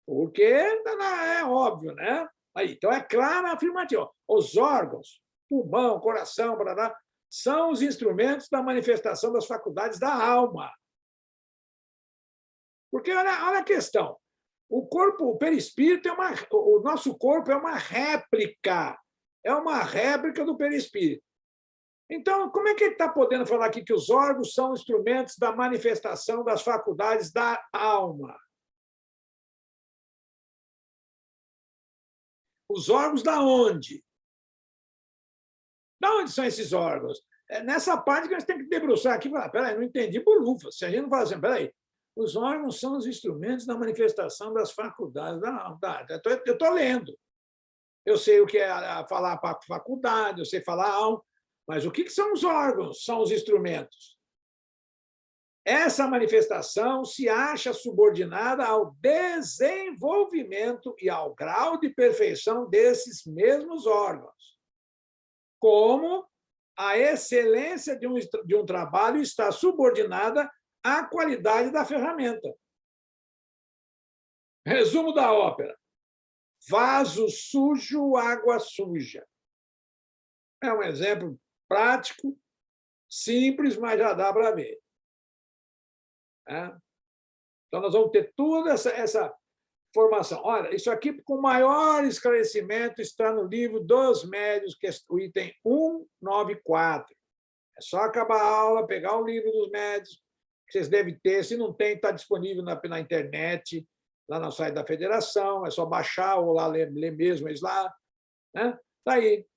[SPEAKER 1] Porque é óbvio, né? Aí, então, é clara a afirmativa. Os órgãos, pulmão, coração, blá, são os instrumentos da manifestação das faculdades da alma. Porque, olha a questão. O corpo, o perispírito, o nosso corpo é uma réplica do perispírito. Então, como é que ele está podendo falar aqui que os órgãos são instrumentos da manifestação das faculdades da alma? Os órgãos da onde? Da onde são esses órgãos? É nessa parte que nós temos que debruçar aqui e falar, peraí, não entendi bolufas. Se a gente não fala assim, peraí, os órgãos são os instrumentos da manifestação das faculdades da alma. Eu estou lendo. Eu sei o que é falar faculdade, eu sei falar alma, mas o que são os órgãos? São os instrumentos. Essa manifestação se acha subordinada ao desenvolvimento e ao grau de perfeição desses mesmos órgãos, como a excelência de um trabalho está subordinada à qualidade da ferramenta. Resumo da ópera. Vaso sujo, água suja. É um exemplo prático, simples, mas já dá para ver. Então, nós vamos ter toda essa formação. Olha, isso aqui, com maior esclarecimento, está no livro dos médiuns, que é o item 194. É só acabar a aula, pegar o livro dos médiuns, que vocês devem ter. Se não tem, está disponível na internet, lá no site da federação, é só baixar ou lá ler mesmo eles lá. Está aí.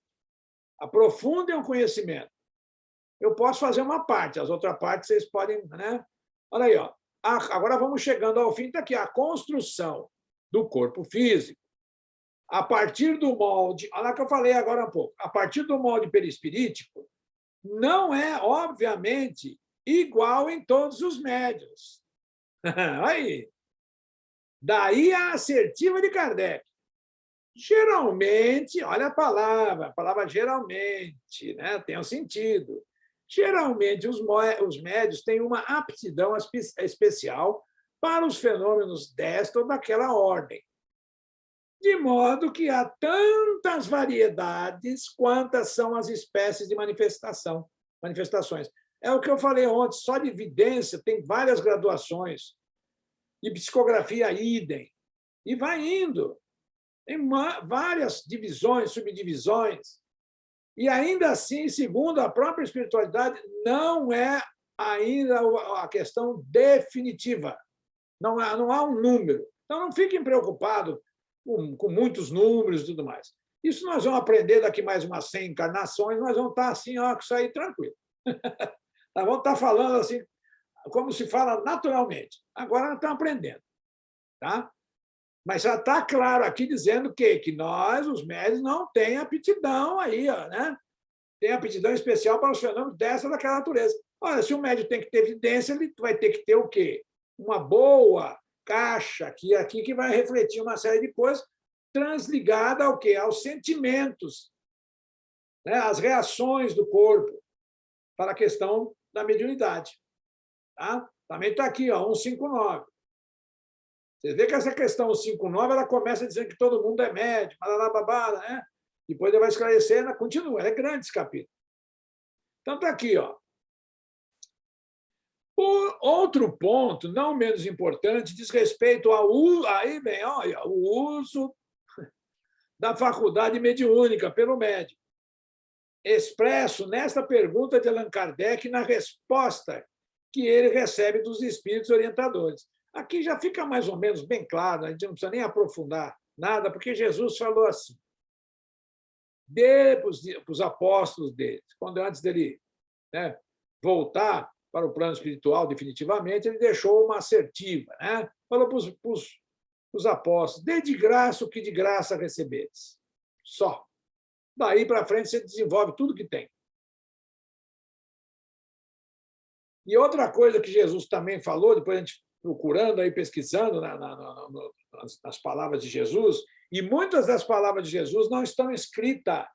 [SPEAKER 1] Aprofundem o conhecimento. Eu posso fazer uma parte, as outras partes vocês podem... Olha aí, ó. Agora vamos chegando ao fim, está aqui a construção do corpo físico. A partir do molde, olha lá que eu falei agora um pouco, a partir do molde perispirítico, não é, obviamente, igual em todos os médiuns. Aí. Daí a assertiva de Kardec. Geralmente, olha a palavra geralmente, né? Tem um sentido. Geralmente, os médiuns têm uma aptidão especial para os fenômenos desta ou daquela ordem, de modo que há tantas variedades quantas são as espécies de manifestações. É o que eu falei ontem, só de evidência tem várias graduações, de psicografia, idem, e vai indo. Tem várias divisões, subdivisões, e ainda assim, segundo a própria espiritualidade, não é ainda a questão definitiva. Não há um número. Então, não fiquem preocupados com muitos números e tudo mais. Isso nós vamos aprender daqui mais umas 100 encarnações, nós vamos estar assim, ó, com isso aí tranquilo. Nós vamos estar falando assim, como se fala naturalmente. Agora nós estamos aprendendo. Tá? Mas já está claro aqui dizendo que nós, os médiuns, não têm aptidão aí, ó, né? Tem aptidão especial para os fenômenos dessa ou daquela natureza. Olha, se o médium tem que ter evidência, ele vai ter que ter o quê? Uma boa caixa aqui que vai refletir uma série de coisas transligada ao quê? Aos sentimentos, né? Às reações do corpo para a questão da mediunidade. Tá? Também está aqui, ó, 159. Você vê que essa questão 159 ela começa dizendo que todo mundo é médium, babá, né? Depois ele vai esclarecer, ela continua, é grande esse capítulo. Então está aqui, ó. Outro ponto, não menos importante, diz respeito ao aí vem, olha, o uso da faculdade mediúnica pelo médium, expresso nesta pergunta de Allan Kardec na resposta que ele recebe dos espíritos orientadores. Aqui já fica mais ou menos bem claro, a gente não precisa nem aprofundar nada, porque Jesus falou assim, dê para os apóstolos dele, quando antes dele, né, voltar para o plano espiritual definitivamente, ele deixou uma assertiva, né? Falou para os apóstolos, dê de graça o que de graça receberes. Só. Daí para frente você desenvolve tudo que tem. E outra coisa que Jesus também falou, depois a gente procurando, aí, pesquisando nas palavras de Jesus, e muitas das palavras de Jesus não estão escritas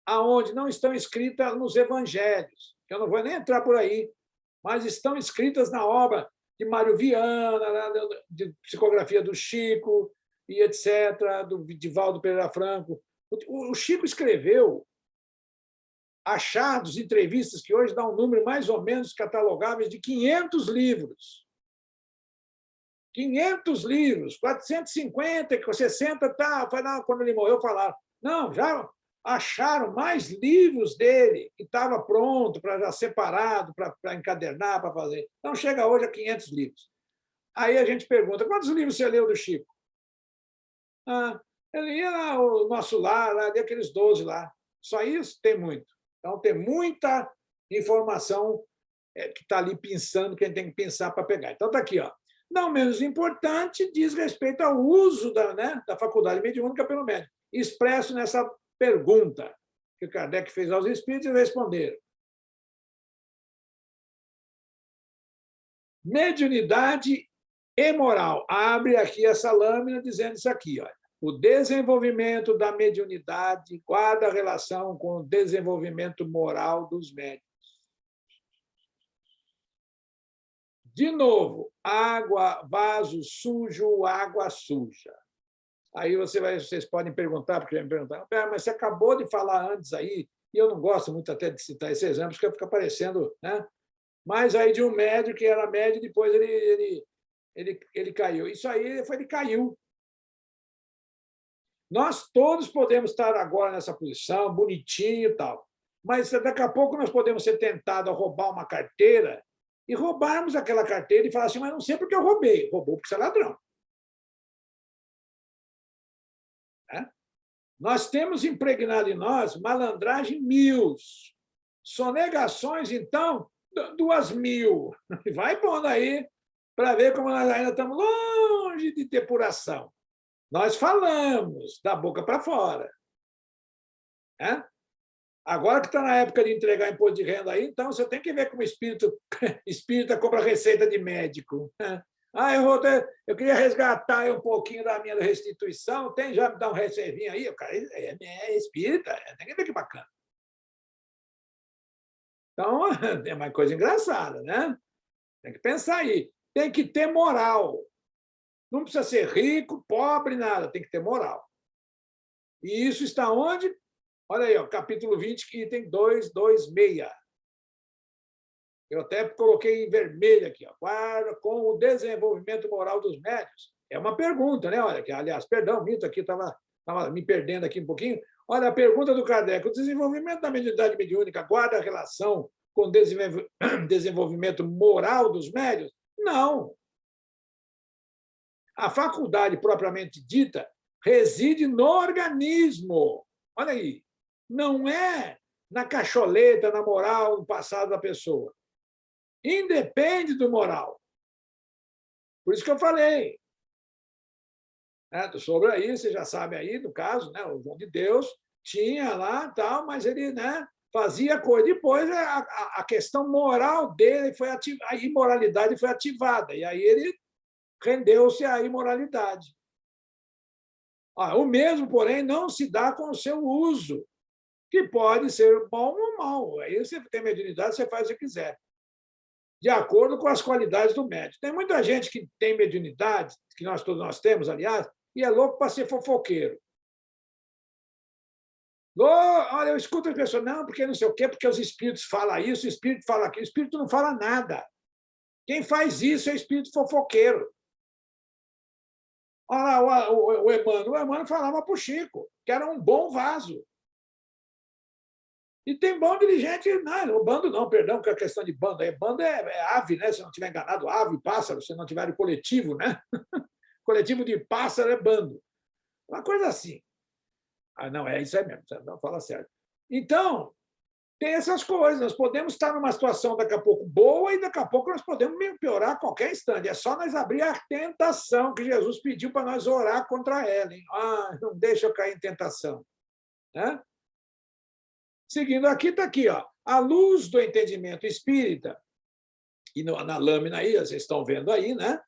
[SPEAKER 1] aonde? Não estão escritas nos evangelhos. Eu não vou nem entrar por aí, mas estão escritas na obra de Mário Viana, de psicografia do Chico, e etc., do Divaldo Pereira Franco. O Chico escreveu achados, entrevistas, que hoje dá um número mais ou menos catalogáveis de 500 livros. 500 livros, 450, 60, tá, quando ele morreu, falaram. Não, já acharam mais livros dele, que estava pronto, para já separado, para encadernar, para fazer. Então, chega hoje a 500 livros. Aí a gente pergunta, quantos livros você leu do Chico? Ele ia lá, o Nosso Lar, lá, aqueles 12 lá. Só isso tem muito. Então, tem muita informação que está ali pensando, que a gente tem que pensar para pegar. Então, está aqui, ó. Não menos importante, diz respeito ao uso da faculdade mediúnica pelo médium, expresso nessa pergunta que Kardec fez aos espíritos e responderam. Mediunidade e moral. Abre aqui essa lâmina dizendo isso aqui, olha. O desenvolvimento da mediunidade guarda relação com o desenvolvimento moral dos médiuns. De novo, água, vaso sujo, água suja. Aí vocês podem perguntar, porque já me perguntaram, mas você acabou de falar antes aí, e eu não gosto muito até de citar esse exemplo, porque fica parecendo, né? Mas aí de um médium que era médio, depois ele caiu. Isso aí ele caiu. Nós todos podemos estar agora nessa posição, bonitinho e tal, mas daqui a pouco nós podemos ser tentados a roubar uma carteira e roubarmos aquela carteira e falar assim, mas não sei porque eu roubei. Roubou porque você é ladrão. Nós temos impregnado em nós malandragem 1000, sonegações, então, 2000. Vai pondo aí para ver como nós ainda estamos longe de depuração. Nós falamos da boca para fora. Agora que está na época de entregar imposto de renda aí, então você tem que ver como espírita compra receita de médico. Eu queria resgatar um pouquinho da minha restituição, tem já me dá um reservinho aí? O cara é espírita, tem que ver que bacana. Então, é uma coisa engraçada, né? Tem que pensar aí. Tem que ter moral. Não precisa ser rico, pobre, nada. Tem que ter moral. E isso está onde? Olha aí, ó, capítulo 20, item 226. Eu até coloquei em vermelho aqui, ó, com o desenvolvimento moral dos médiuns. É uma pergunta, né? Olha, que, aliás, perdão, mito aqui, estava me perdendo aqui um pouquinho. Olha, a pergunta do Kardec: o desenvolvimento da mediunidade mediúnica guarda relação com o desenvolvimento moral dos médiuns? Não. A faculdade propriamente dita reside no organismo. Olha aí. Não é na cacholeta, na moral, no passado da pessoa. Independe do moral. Por isso que eu falei. Sobre aí, você já sabe aí, no caso, né, o João de Deus tinha lá, tal, mas ele, né, fazia coisa. Depois, a questão moral dele foi ativada, a imoralidade foi ativada, e aí ele rendeu-se à imoralidade. O mesmo, porém, não se dá com o seu uso, que pode ser bom ou mal. Aí você tem mediunidade, você faz o que quiser, de acordo com as qualidades do médium. Tem muita gente que tem mediunidade, que todos nós temos, aliás, e é louco para ser fofoqueiro. Olha, eu escuto as pessoas, não, porque não sei o quê, porque os espíritos falam isso, o espírito fala aquilo. O espírito não fala nada. Quem faz isso é espírito fofoqueiro. Olha lá, o Emmanuel falava para o Chico, que era um bom vaso. E tem bom dirigente, não, o bando não, perdão, que é a questão de bando. Bando é ave, né? Se não estiver enganado, ave, pássaro, se não tiver coletivo, né? Coletivo de pássaro é bando. Uma coisa assim. Ah, não, é isso aí mesmo, não fala certo. Então, tem essas coisas. Nós podemos estar numa situação daqui a pouco boa e daqui a pouco nós podemos piorar a qualquer instante. É só nós abrir a tentação que Jesus pediu para nós orar contra ela. Hein? Ah, não deixa eu cair em tentação. Né? Seguindo aqui, está aqui, ó, a luz do entendimento espírita, e na lâmina aí, vocês estão vendo aí, né?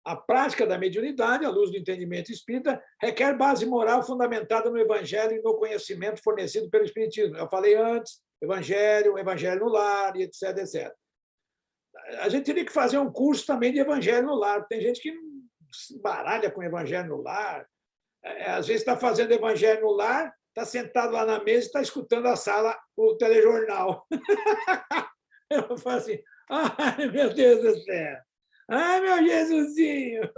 [SPEAKER 1] A prática da mediunidade, à luz do entendimento espírita, requer base moral fundamentada no Evangelho e no conhecimento fornecido pelo Espiritismo. Eu falei antes, Evangelho no lar, e etc, etc. A gente teria que fazer um curso também de Evangelho no lar. Tem gente que se baralha com Evangelho no lar. Às vezes está fazendo Evangelho no lar, está sentado lá na mesa e está escutando a sala, o telejornal. Eu falo assim, ai, meu Deus do céu. Ai, meu Jesusinho!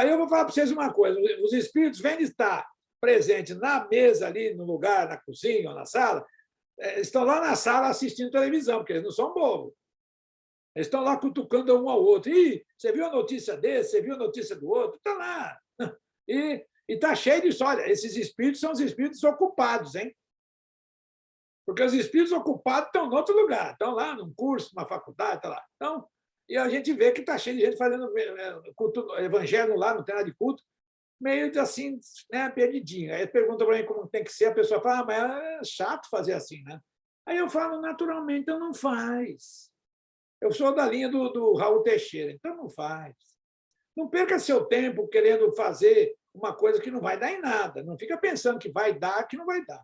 [SPEAKER 1] Eu vou falar para vocês uma coisa: os espíritos vêm de estar presentes na mesa, ali, no lugar, na cozinha ou na sala, estão lá na sala assistindo televisão, porque eles não são bobos. Eles estão lá cutucando um ao outro. Ih, você viu a notícia desse, você viu a notícia do outro? Está lá. E está cheio disso. Olha, esses espíritos são os espíritos ocupados, hein? Porque os espíritos ocupados estão em outro lugar, estão lá num curso, numa faculdade, está lá. Então, e a gente vê que está cheio de gente fazendo culto, evangelho lá, não tem nada de culto, meio de assim, né, perdidinho. Aí pergunta para mim como tem que ser, a pessoa fala, mas é chato fazer assim, né? Aí eu falo, naturalmente, então não faz. Eu sou da linha do Raul Teixeira, então não faz. Não perca seu tempo querendo fazer uma coisa que não vai dar em nada. Não fica pensando que vai dar, que não vai dar.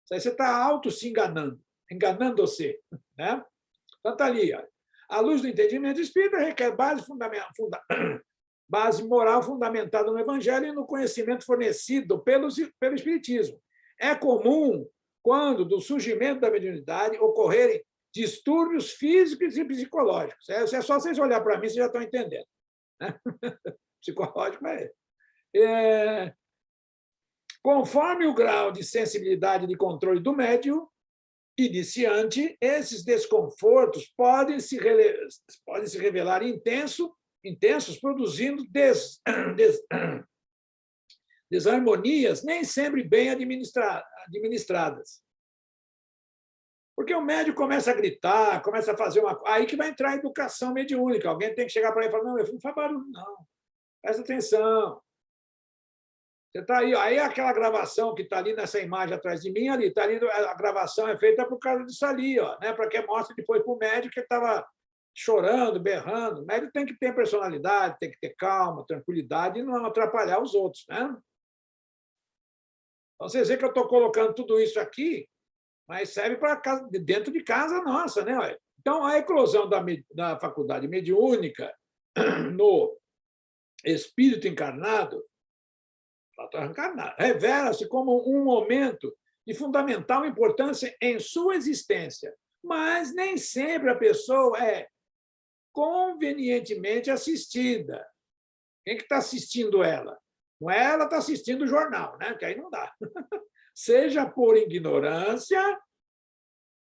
[SPEAKER 1] Isso aí você está auto se enganando, enganando você. Né? Então, está ali. Ó. A luz do entendimento espírita requer base moral fundamentada no Evangelho e no conhecimento fornecido pelo Espiritismo. É comum, quando do surgimento da mediunidade, ocorrerem distúrbios físicos e psicológicos. É só vocês olharem para mim, vocês já estão entendendo. Né? Psicológico é. Conforme o grau de sensibilidade e de controle do médium iniciante, esses desconfortos podem se revelar intensos, produzindo desarmonias nem sempre bem administradas. Porque o médium começa a gritar, começa a fazer uma... Aí que vai entrar a educação mediúnica. Alguém tem que chegar para ele e falar, não, meu filho, não faz barulho, não. Presta atenção. Você está aí, aí aquela gravação que está ali nessa imagem atrás de mim, ali, está ali, a gravação é feita por causa disso ali, ó, né? Para que mostre depois para o médico que estava chorando, berrando. O médico tem que ter personalidade, tem que ter calma, tranquilidade e não atrapalhar os outros. Né? Então, vocês veem que eu estou colocando tudo isso aqui, mas serve para dentro de casa nossa. Né? Então, a eclosão da faculdade mediúnica no espírito encarnado revela-se como um momento de fundamental importância em sua existência, mas nem sempre a pessoa é convenientemente assistida. Quem que está assistindo ela? Não é ela está assistindo o jornal, né? Que aí não dá. Seja por ignorância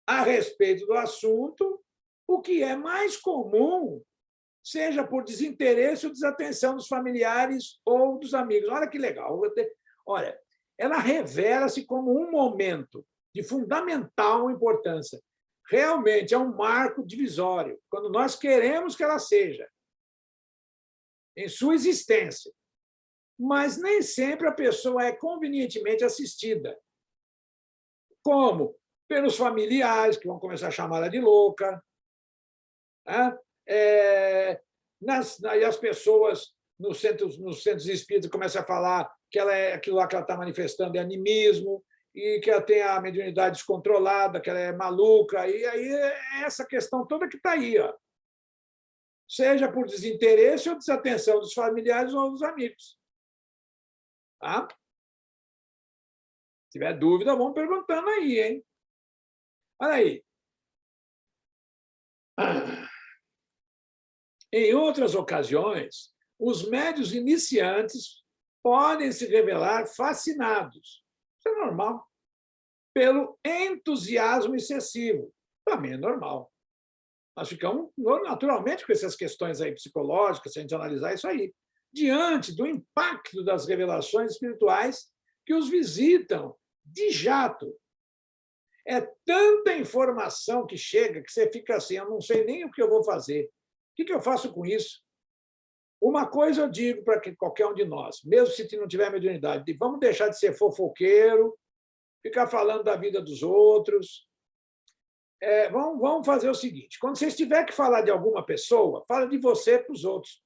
[SPEAKER 1] a respeito do assunto, o que é mais comum, seja por desinteresse ou desatenção dos familiares ou dos amigos. Olha que legal. Olha, ela revela-se como um momento de fundamental importância. Realmente é um marco divisório, quando nós queremos que ela seja, em sua existência. Mas nem sempre a pessoa é convenientemente assistida. Como? Pelos familiares, que vão começar a chamar ela de louca. Né? E as pessoas nos centros espíritas começam a falar que ela aquilo lá que ela está manifestando é animismo, e que ela tem a mediunidade descontrolada, que ela é maluca, e aí é essa questão toda que está aí. Ó. Seja por desinteresse ou desatenção dos familiares ou dos amigos. Tá? Se tiver dúvida, vão perguntando aí, hein? Olha aí. Em outras ocasiões, os médiuns iniciantes podem se revelar fascinados, isso é normal, pelo entusiasmo excessivo, também é normal. Nós ficamos naturalmente com essas questões aí psicológicas, se a gente analisar isso aí, diante do impacto das revelações espirituais que os visitam de jato. É tanta informação que chega que você fica assim, eu não sei nem o que eu vou fazer. O que eu faço com isso? Uma coisa eu digo para qualquer um de nós, mesmo se não tiver mediunidade, vamos deixar de ser fofoqueiro, ficar falando da vida dos outros. Vamos fazer o seguinte, quando você tiver que falar de alguma pessoa, fala de você para os outros.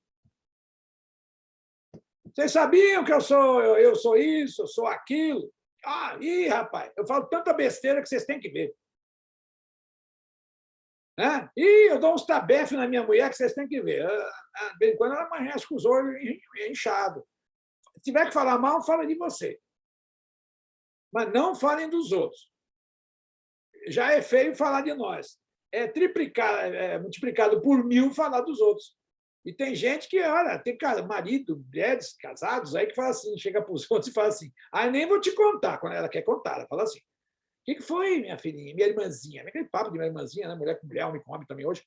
[SPEAKER 1] Vocês sabiam que eu sou isso, eu sou aquilo? Rapaz, eu falo tanta besteira que vocês têm que ver. Eu dou uns tabefes na minha mulher que vocês têm que ver. De vez em quando ela amanhece com os olhos inchados. Se tiver que falar mal, fala de você. Mas não falem dos outros. Já é feio falar de nós. Multiplicado por 1000 falar dos outros. E tem gente que, olha, tem marido, mulheres casados aí que fala assim, chega para os outros e fala assim, nem vou te contar, quando ela quer contar, ela fala assim, o que foi, minha filhinha, minha irmãzinha? Aquele papo de minha irmãzinha, né? Mulher com mulher, homem com homem também hoje. O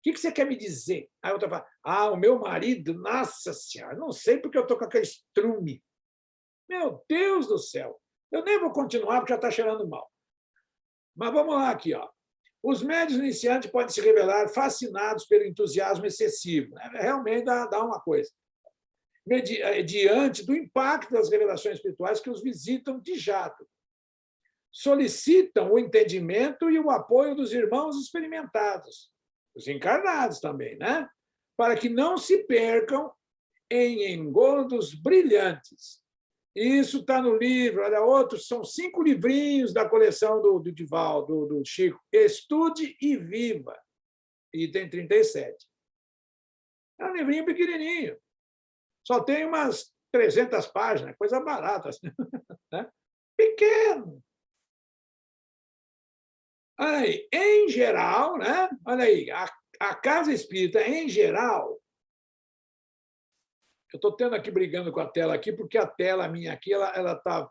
[SPEAKER 1] que você quer me dizer? Aí a outra fala, o meu marido, nossa senhora, não sei porque eu estou com aquele estrume. Meu Deus do céu. Eu nem vou continuar porque já está cheirando mal. Mas vamos lá aqui, ó. Os médiuns iniciantes podem se revelar fascinados pelo entusiasmo excessivo. Realmente dá uma coisa. Diante do impacto das revelações espirituais que os visitam de jato. Solicitam o entendimento e o apoio dos irmãos experimentados, os encarnados também, né? Para que não se percam em engodos brilhantes. Isso está no livro, olha, outros, são 5 livrinhos da coleção do Dival, do Chico. Estude e Viva, item 37. É um livrinho pequenininho, só tem umas 300 páginas, coisa barata, né? Pequeno. Olha aí, em geral, né? Olha aí, a casa espírita, em geral, eu estou tendo aqui brigando com a tela aqui, porque a tela minha aqui ela está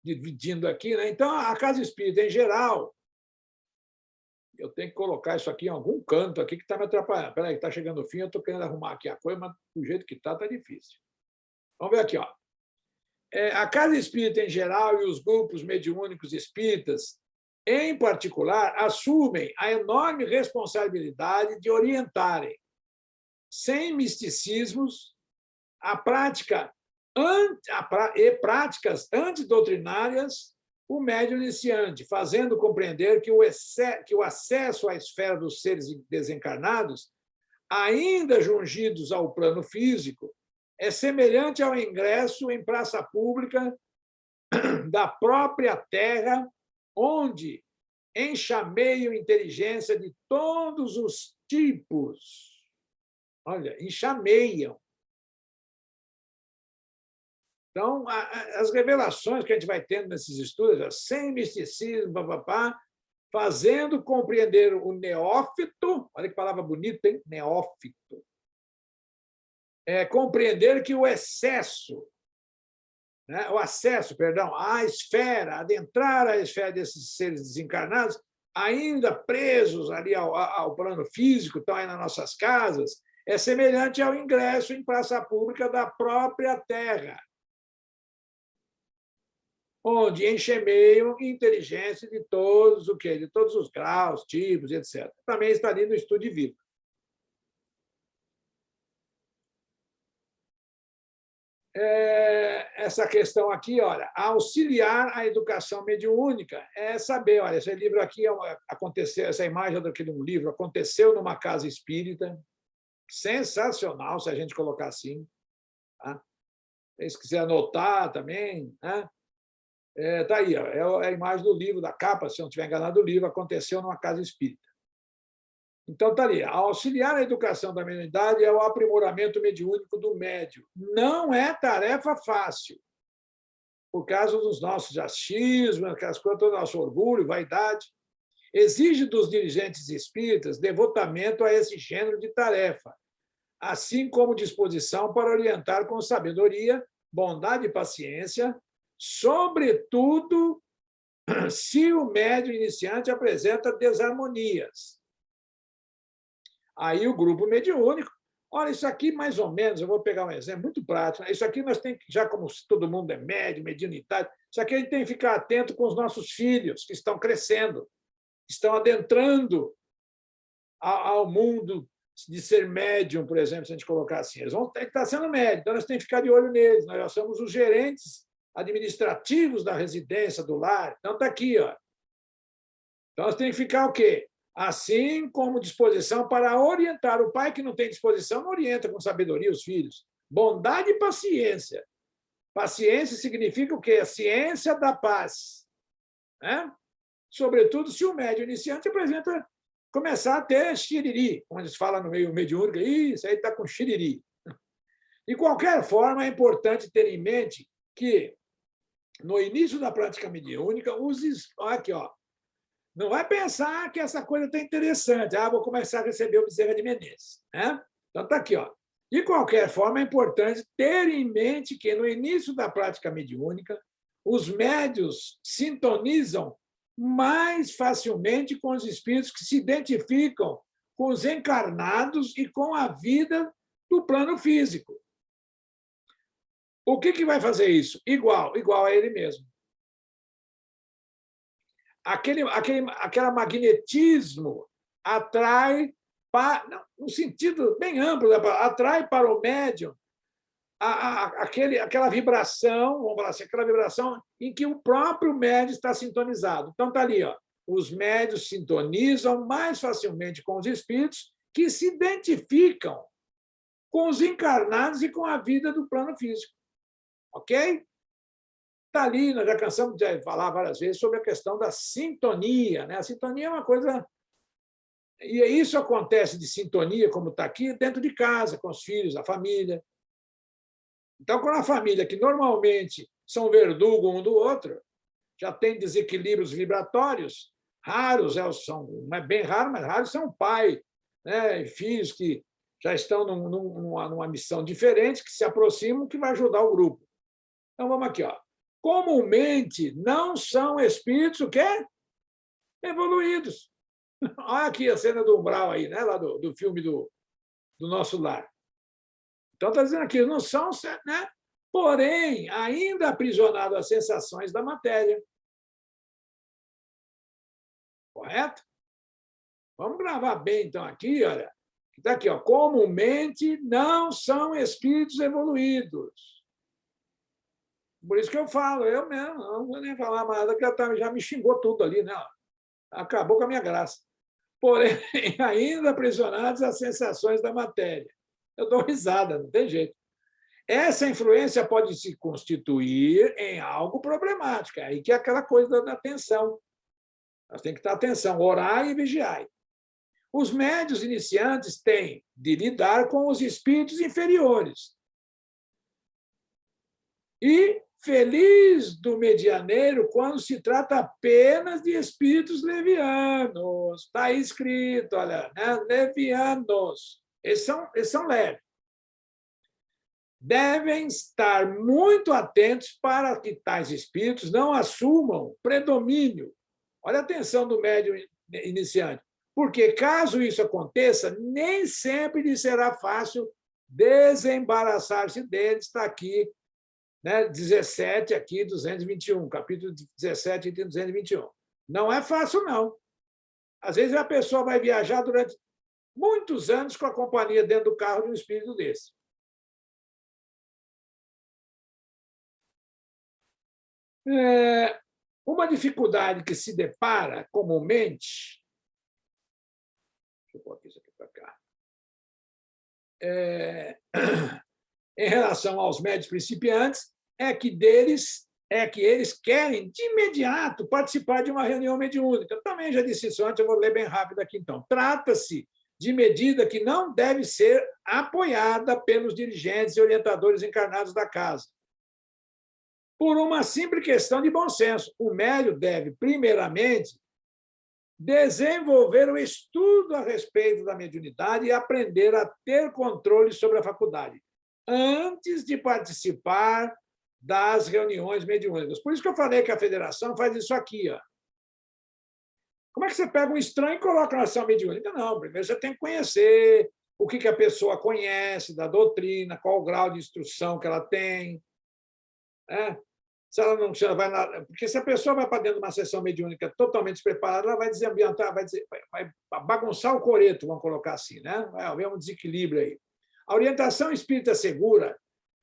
[SPEAKER 1] dividindo aqui, né? Então, a casa espírita, em geral, eu tenho que colocar isso aqui em algum canto aqui que está me atrapalhando. Espera aí, está chegando o fim, eu estou querendo arrumar aqui a coisa, mas do jeito que está difícil. Vamos ver aqui, ó. A casa espírita, em geral, e os grupos mediúnicos espíritas, em particular, assumem a enorme responsabilidade de orientarem, sem misticismos, a prática e práticas antidoutrinárias o médium iniciante, fazendo compreender que o acesso à esfera dos seres desencarnados, ainda jungidos ao plano físico, é semelhante ao ingresso em praça pública da própria Terra, onde enxameiam inteligência de todos os tipos. Olha, enxameiam. Então, as revelações que a gente vai tendo nesses estudos, sem misticismo, fazendo compreender o neófito, olha que palavra bonita, hein? Neófito. Compreender que o acesso à esfera, adentrar a esfera desses seres desencarnados, ainda presos ali ao plano físico, estão aí nas nossas casas, é semelhante ao ingresso em praça pública da própria Terra, onde enxameiam inteligência de todos os graus, tipos, etc. Também está ali no Estudo de Vida. Essa questão aqui, olha, auxiliar a educação mediúnica é saber, olha, esse livro aqui aconteceu, essa imagem daquele livro aconteceu numa casa espírita, sensacional, se a gente colocar assim, tá? Se quiser anotar também, né? Tá aí, ó, é a imagem do livro, da capa, se eu não estiver enganado, o livro aconteceu numa casa espírita. Então, está ali. Auxiliar a educação da mediunidade é o aprimoramento mediúnico do médium. Não é tarefa fácil, por causa dos nossos achismos, aquelas coisas, todo o nosso orgulho, vaidade. Exige dos dirigentes espíritas devotamento a esse gênero de tarefa, assim como disposição para orientar com sabedoria, bondade e paciência, sobretudo se o médium iniciante apresenta desarmonias. Aí o grupo mediúnico, olha, isso aqui mais ou menos, eu vou pegar um exemplo muito prático, isso aqui nós temos que, já como todo mundo é médium, mediunitário, isso aqui a gente tem que ficar atento com os nossos filhos que estão crescendo, estão adentrando ao mundo de ser médium, por exemplo, se a gente colocar assim. Eles vão ter que estar sendo médium, então nós temos que ficar de olho neles, nós já somos os gerentes administrativos da residência, do lar. Então, está aqui. Ó. Então, nós temos que ficar o quê? Assim como disposição para orientar. O pai que não tem disposição não orienta com sabedoria os filhos. Bondade e paciência. Paciência significa o quê? A ciência da paz. Né? Sobretudo se o médium iniciante apresenta começar a ter xiriri, como eles falam no meio mediúnico, isso aí está com xiriri. De qualquer forma, é importante ter em mente que, no início da prática mediúnica, aqui, ó, não vai pensar que essa coisa está interessante. Vou começar a receber o Bezerra de Menezes. Né? Então, está aqui. Ó. De qualquer forma, é importante ter em mente que, no início da prática mediúnica, os médiuns sintonizam mais facilmente com os espíritos que se identificam com os encarnados e com a vida do plano físico. O que vai fazer isso? Igual a ele mesmo. Aquele magnetismo atrai, no sentido bem amplo, atrai para o médium aquela vibração, vamos falar assim, aquela vibração em que o próprio médium está sintonizado. Então, está ali, ó, os médiuns sintonizam mais facilmente com os espíritos que se identificam com os encarnados e com a vida do plano físico. Ok? Está ali, nós já cansamos de falar várias vezes sobre a questão da sintonia. Né? A sintonia é uma coisa... E isso acontece de sintonia, como está aqui, dentro de casa, com os filhos, a família. Então, quando a família, que normalmente são verdugo um do outro, já tem desequilíbrios vibratórios, raros são, não é bem raro, mas raros são o pai, né? E filhos que já estão numa missão diferente, que se aproximam, que vai ajudar o grupo. Então, vamos aqui. Ó. Comumente, não são espíritos o quê? Evoluídos. Olha aqui a cena do umbral, aí, né? Lá do filme do Nosso Lar. Então, está dizendo aqui, não são, né? Porém, ainda aprisionados às sensações da matéria. Correto? Vamos gravar bem, então, aqui, olha. Está aqui, ó. Comumente não são espíritos evoluídos. Por isso que eu falo, eu mesmo, não vou nem falar mais nada, que já me xingou tudo ali, né? Acabou com a minha graça. Porém, ainda aprisionados às sensações da matéria. Eu dou risada, não tem jeito. Essa influência pode se constituir em algo problemático, aí que é aquela coisa da atenção. Nós temos que ter atenção, orar e vigiar. Os médiuns iniciantes têm de lidar com os espíritos inferiores. E feliz do medianeiro quando se trata apenas de espíritos levianos. Está aí escrito, olha, né? Levianos. Eles são leves. Devem estar muito atentos para que tais espíritos não assumam predomínio. Olha a atenção do médium iniciante. Porque, caso isso aconteça, nem sempre lhe será fácil desembaraçar-se deles. Está aqui, né? 17, aqui, 221, capítulo 17, item 221. Não é fácil, não. Às vezes a pessoa vai viajar durante muitos anos com a companhia dentro do carro de um espírito desse. Uma dificuldade que se depara comumente... Deixa eu pôr isso aqui para cá. Em relação aos médios principiantes, é que eles querem, de imediato, participar de uma reunião mediúnica. Eu também já disse isso antes, eu vou ler bem rápido aqui, então. Trata-se de medida que não deve ser apoiada pelos dirigentes e orientadores encarnados da casa. Por uma simples questão de bom senso. O médium deve, primeiramente, desenvolver o estudo a respeito da mediunidade e aprender a ter controle sobre a faculdade, antes de participar das reuniões mediúnicas. Por isso que eu falei que a federação faz isso aqui. Ó. Como é que você pega um estranho e coloca na ação mediúnica? Não, primeiro você tem que conhecer o que a pessoa conhece da doutrina, qual o grau de instrução que ela tem. Se ela não, se ela vai lá, porque se a pessoa vai para dentro de uma sessão mediúnica totalmente despreparada, ela vai desambientar, vai bagunçar o coreto, vamos colocar assim, né? Vai haver um desequilíbrio aí. A orientação espírita segura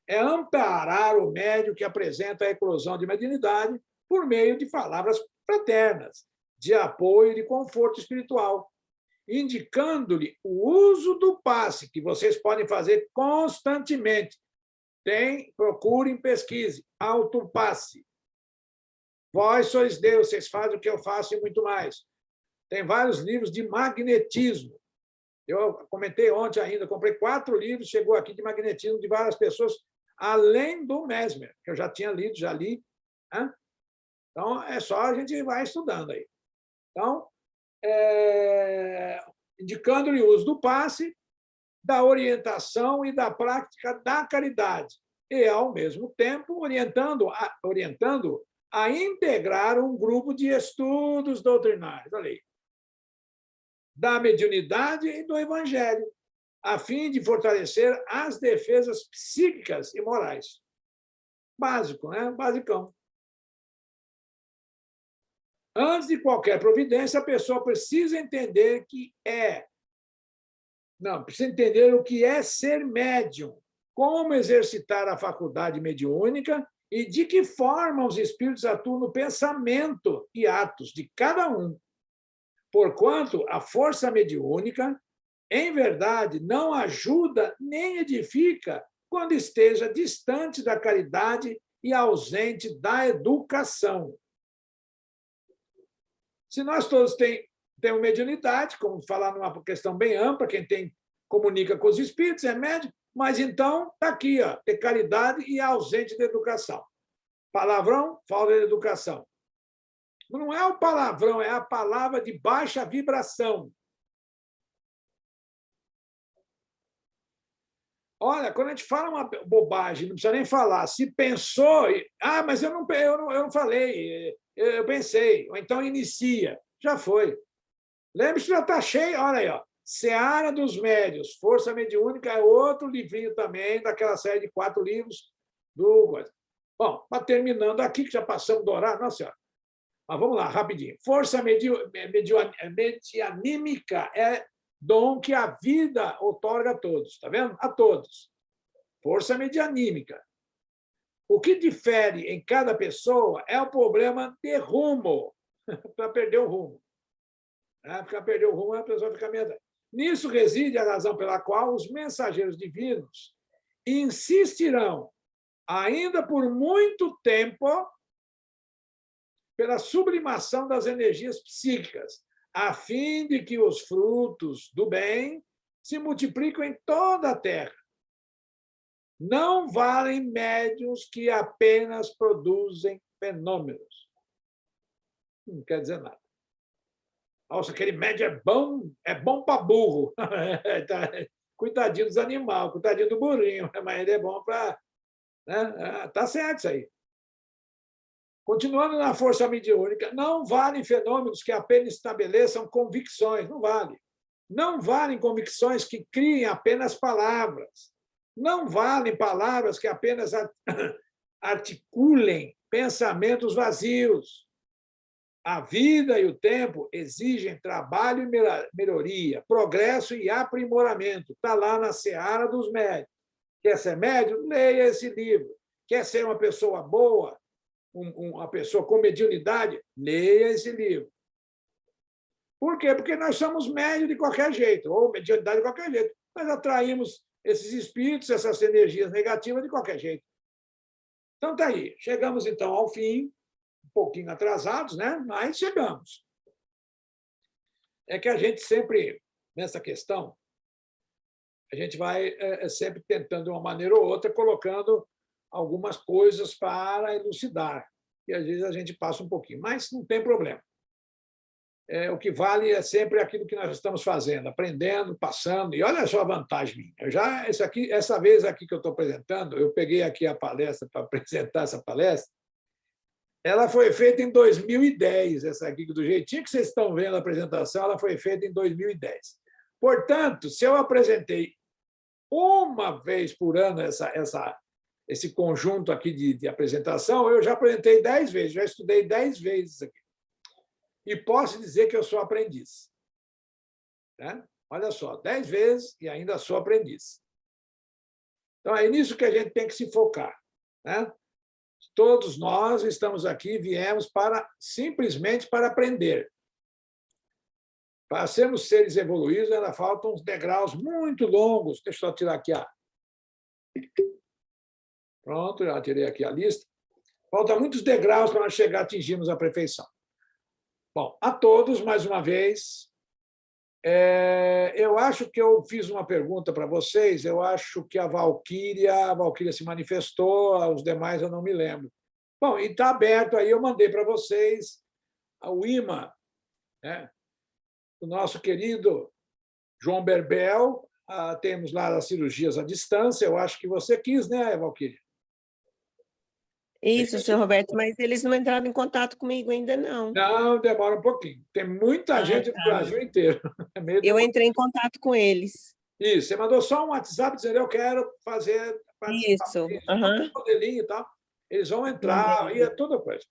[SPEAKER 1] é amparar o médium que apresenta a eclosão de mediunidade por meio de palavras fraternas, de apoio e de conforto espiritual, indicando-lhe o uso do passe, que vocês podem fazer constantemente. Procurem, pesquise, autopasse. Vós sois Deus, vocês fazem o que eu faço e muito mais. Tem vários livros de magnetismo. Eu comentei ontem ainda, comprei 4 livros, chegou aqui de magnetismo de várias pessoas, além do Mesmer, que eu já tinha lido, já li. Né? Então, é só a gente vai estudando aí. Então, indicando-lhe o uso do passe, da orientação e da prática da caridade, e, ao mesmo tempo, orientando a integrar um grupo de estudos doutrinários, olha aí, da mediunidade e do evangelho, a fim de fortalecer as defesas psíquicas e morais. Básico, né? Basicão. Antes de qualquer providência, a pessoa precisa entender precisa entender o que é ser médium, como exercitar a faculdade mediúnica e de que forma os espíritos atuam no pensamento e atos de cada um. Porquanto a força mediúnica, em verdade, não ajuda nem edifica quando esteja distante da caridade e ausente da educação. Se nós todos temos mediunidade, como falar numa questão bem ampla, quem comunica com os espíritos é médium, mas então está aqui, ó, ter caridade e ausente de educação. Palavrão, falta de educação. Não é o palavrão, é a palavra de baixa vibração. Olha, quando a gente fala uma bobagem, não precisa nem falar. Se pensou, mas eu não falei, eu pensei, ou então inicia. Já foi. Lembre-se, já está cheio, olha aí, ó. Seara dos Médios, Força Mediúnica é outro livrinho também, daquela série de 4 livros do. Bom, mas terminando aqui, que já passamos do horário, nossa senhora. Mas vamos lá, rapidinho. Força medianímica é dom que a vida outorga a todos, está vendo? A todos. Força medianímica. O que difere em cada pessoa é o problema de rumo, para perder o rumo. Para perder o rumo, a pessoa fica meio. Nisso reside a razão pela qual os mensageiros divinos insistirão, ainda por muito tempo, pela sublimação das energias psíquicas, a fim de que os frutos do bem se multipliquem em toda a Terra. Não valem médiuns que apenas produzem fenômenos. Não quer dizer nada. Nossa, aquele médium é bom para burro. Coitadinho dos animais, coitadinho do burrinho, mas ele é bom para. Né? Tá certo isso aí. Continuando na força mediúnica, não valem fenômenos que apenas estabeleçam convicções, não vale. Não valem convicções que criem apenas palavras. Não valem palavras que apenas articulem pensamentos vazios. A vida e o tempo exigem trabalho e melhoria, progresso e aprimoramento. Está lá na seara dos médios. Quer ser médium? Leia esse livro. Quer ser uma pessoa boa? Uma pessoa com mediunidade? Leia esse livro. Por quê? Porque nós somos médios de qualquer jeito, ou mediunidade de qualquer jeito. Nós atraímos esses espíritos, essas energias negativas de qualquer jeito. Então, está aí. Chegamos, então, ao fim, um pouquinho atrasados, né? Mas chegamos. É que a gente sempre, nessa questão, a gente vai sempre tentando, de uma maneira ou outra, colocando algumas coisas para elucidar. E, às vezes, a gente passa um pouquinho. Mas não tem problema. o que vale é sempre aquilo que nós estamos fazendo, aprendendo, passando. E olha só a vantagem minha. Essa vez aqui que eu estou apresentando, eu peguei aqui a palestra para apresentar essa palestra. Ela foi feita em 2010, essa aqui, do jeitinho que vocês estão vendo a apresentação, ela foi feita em 2010. Portanto, se eu apresentei uma vez por ano esse conjunto aqui de apresentação, eu já apresentei 10 vezes, já estudei 10 vezes aqui. E posso dizer que eu sou aprendiz. Né? Olha só, 10 vezes e ainda sou aprendiz. Então, é nisso que a gente tem que se focar. Né? Todos nós estamos aqui, viemos simplesmente para aprender. Para sermos seres evoluídos, ainda faltam uns degraus muito longos. Deixa eu só tirar aqui Pronto, já tirei aqui a lista. Faltam muitos degraus para nós chegar a atingirmos a perfeição. Bom, a todos, mais uma vez, eu acho que eu fiz uma pergunta para vocês, eu acho que a Valquíria se manifestou, os demais eu não me lembro. Bom, e está aberto aí, eu mandei para vocês o imã, né? O nosso querido João Berbel, temos lá as cirurgias à distância, eu acho que você quis, né, Valquíria?
[SPEAKER 4] Isso, senhor Roberto, mas eles não entraram em contato comigo ainda, não.
[SPEAKER 1] Não, demora um pouquinho. Tem muita gente do Brasil inteiro.
[SPEAKER 4] Eu entrei em contato com eles.
[SPEAKER 1] Isso, você mandou só um WhatsApp dizendo eu quero fazer...
[SPEAKER 4] Isso.
[SPEAKER 1] Um modelinho e tal. Eles vão entrar, e é toda coisa.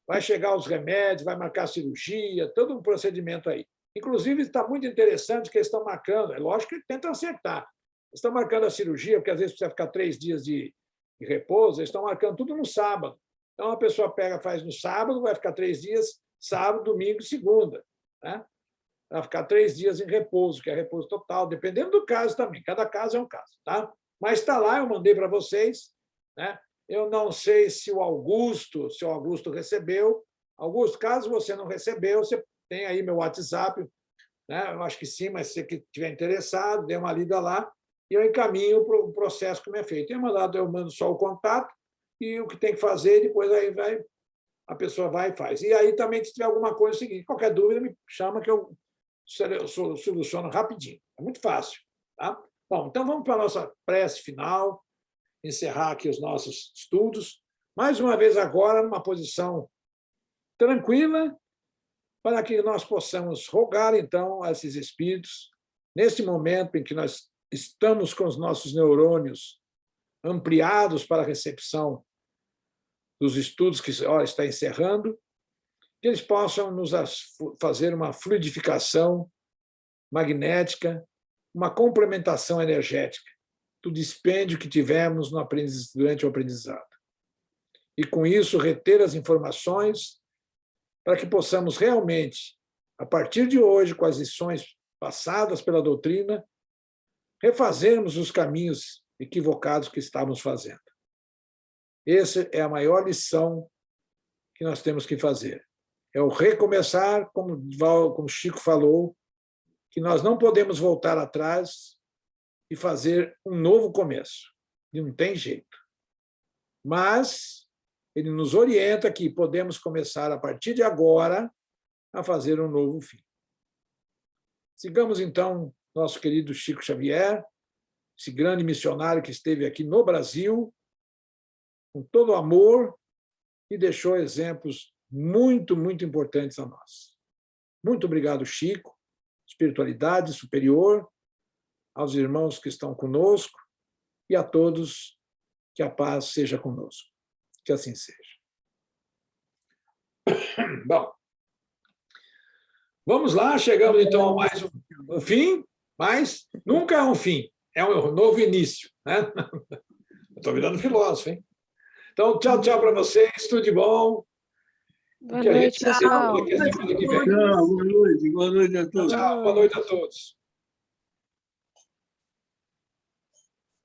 [SPEAKER 1] Vai chegar os remédios, vai marcar a cirurgia, todo um procedimento aí. Inclusive, está muito interessante que eles estão marcando, é lógico que tentam acertar. Eles estão marcando a cirurgia, porque às vezes precisa ficar 3 dias de repouso, eles estão marcando tudo no sábado. Então, a pessoa faz no sábado, vai ficar 3 dias, sábado, domingo e segunda. Né? Vai ficar 3 dias em repouso, que é repouso total, dependendo do caso também. Cada caso é um caso. Tá? Mas está lá, eu mandei para vocês. Né? Eu não sei se o Augusto recebeu. Augusto, caso você não recebeu, você tem aí meu WhatsApp. Né? Eu acho que sim, mas se você estiver interessado, dê uma lida lá. E eu encaminho para o processo que me é feito. Eu mando só o contato e o que tem que fazer, depois aí a pessoa vai e faz. E aí também, se tiver alguma coisa, é o seguinte, qualquer dúvida, me chama que eu soluciono rapidinho. É muito fácil. Tá? Bom, então vamos para a nossa prece final, encerrar aqui os nossos estudos. Mais uma vez agora, numa posição tranquila, para que nós possamos rogar, então, a esses espíritos, nesse momento em que nós estamos com os nossos neurônios ampliados para a recepção dos estudos que está encerrando, que eles possam nos fazer uma fluidificação magnética, uma complementação energética do dispêndio que tivemos durante o aprendizado. E, com isso, reter as informações para que possamos realmente, a partir de hoje, com as lições passadas pela doutrina, refazermos os caminhos equivocados que estávamos fazendo. Essa é a maior lição que nós temos que fazer. É o recomeçar, como o Chico falou, que nós não podemos voltar atrás e fazer um novo começo. E não tem jeito. Mas ele nos orienta que podemos começar, a partir de agora, a fazer um novo fim. Sigamos, então, nosso querido Chico Xavier, esse grande missionário que esteve aqui no Brasil, com todo o amor, e deixou exemplos muito, muito importantes a nós. Muito obrigado, Chico, espiritualidade superior, aos irmãos que estão conosco e a todos, que a paz seja conosco. Que assim seja. Bom, vamos lá, chegamos então a mais um fim, mas nunca é um fim, é um novo início. Né? Estou virando filósofo, hein? Então, tchau, tchau para vocês, tudo de bom.
[SPEAKER 3] Boa noite, pessoal.
[SPEAKER 1] Boa noite a todos.
[SPEAKER 2] Tchau, boa noite a todos.
[SPEAKER 1] Tchau, boa noite a todos.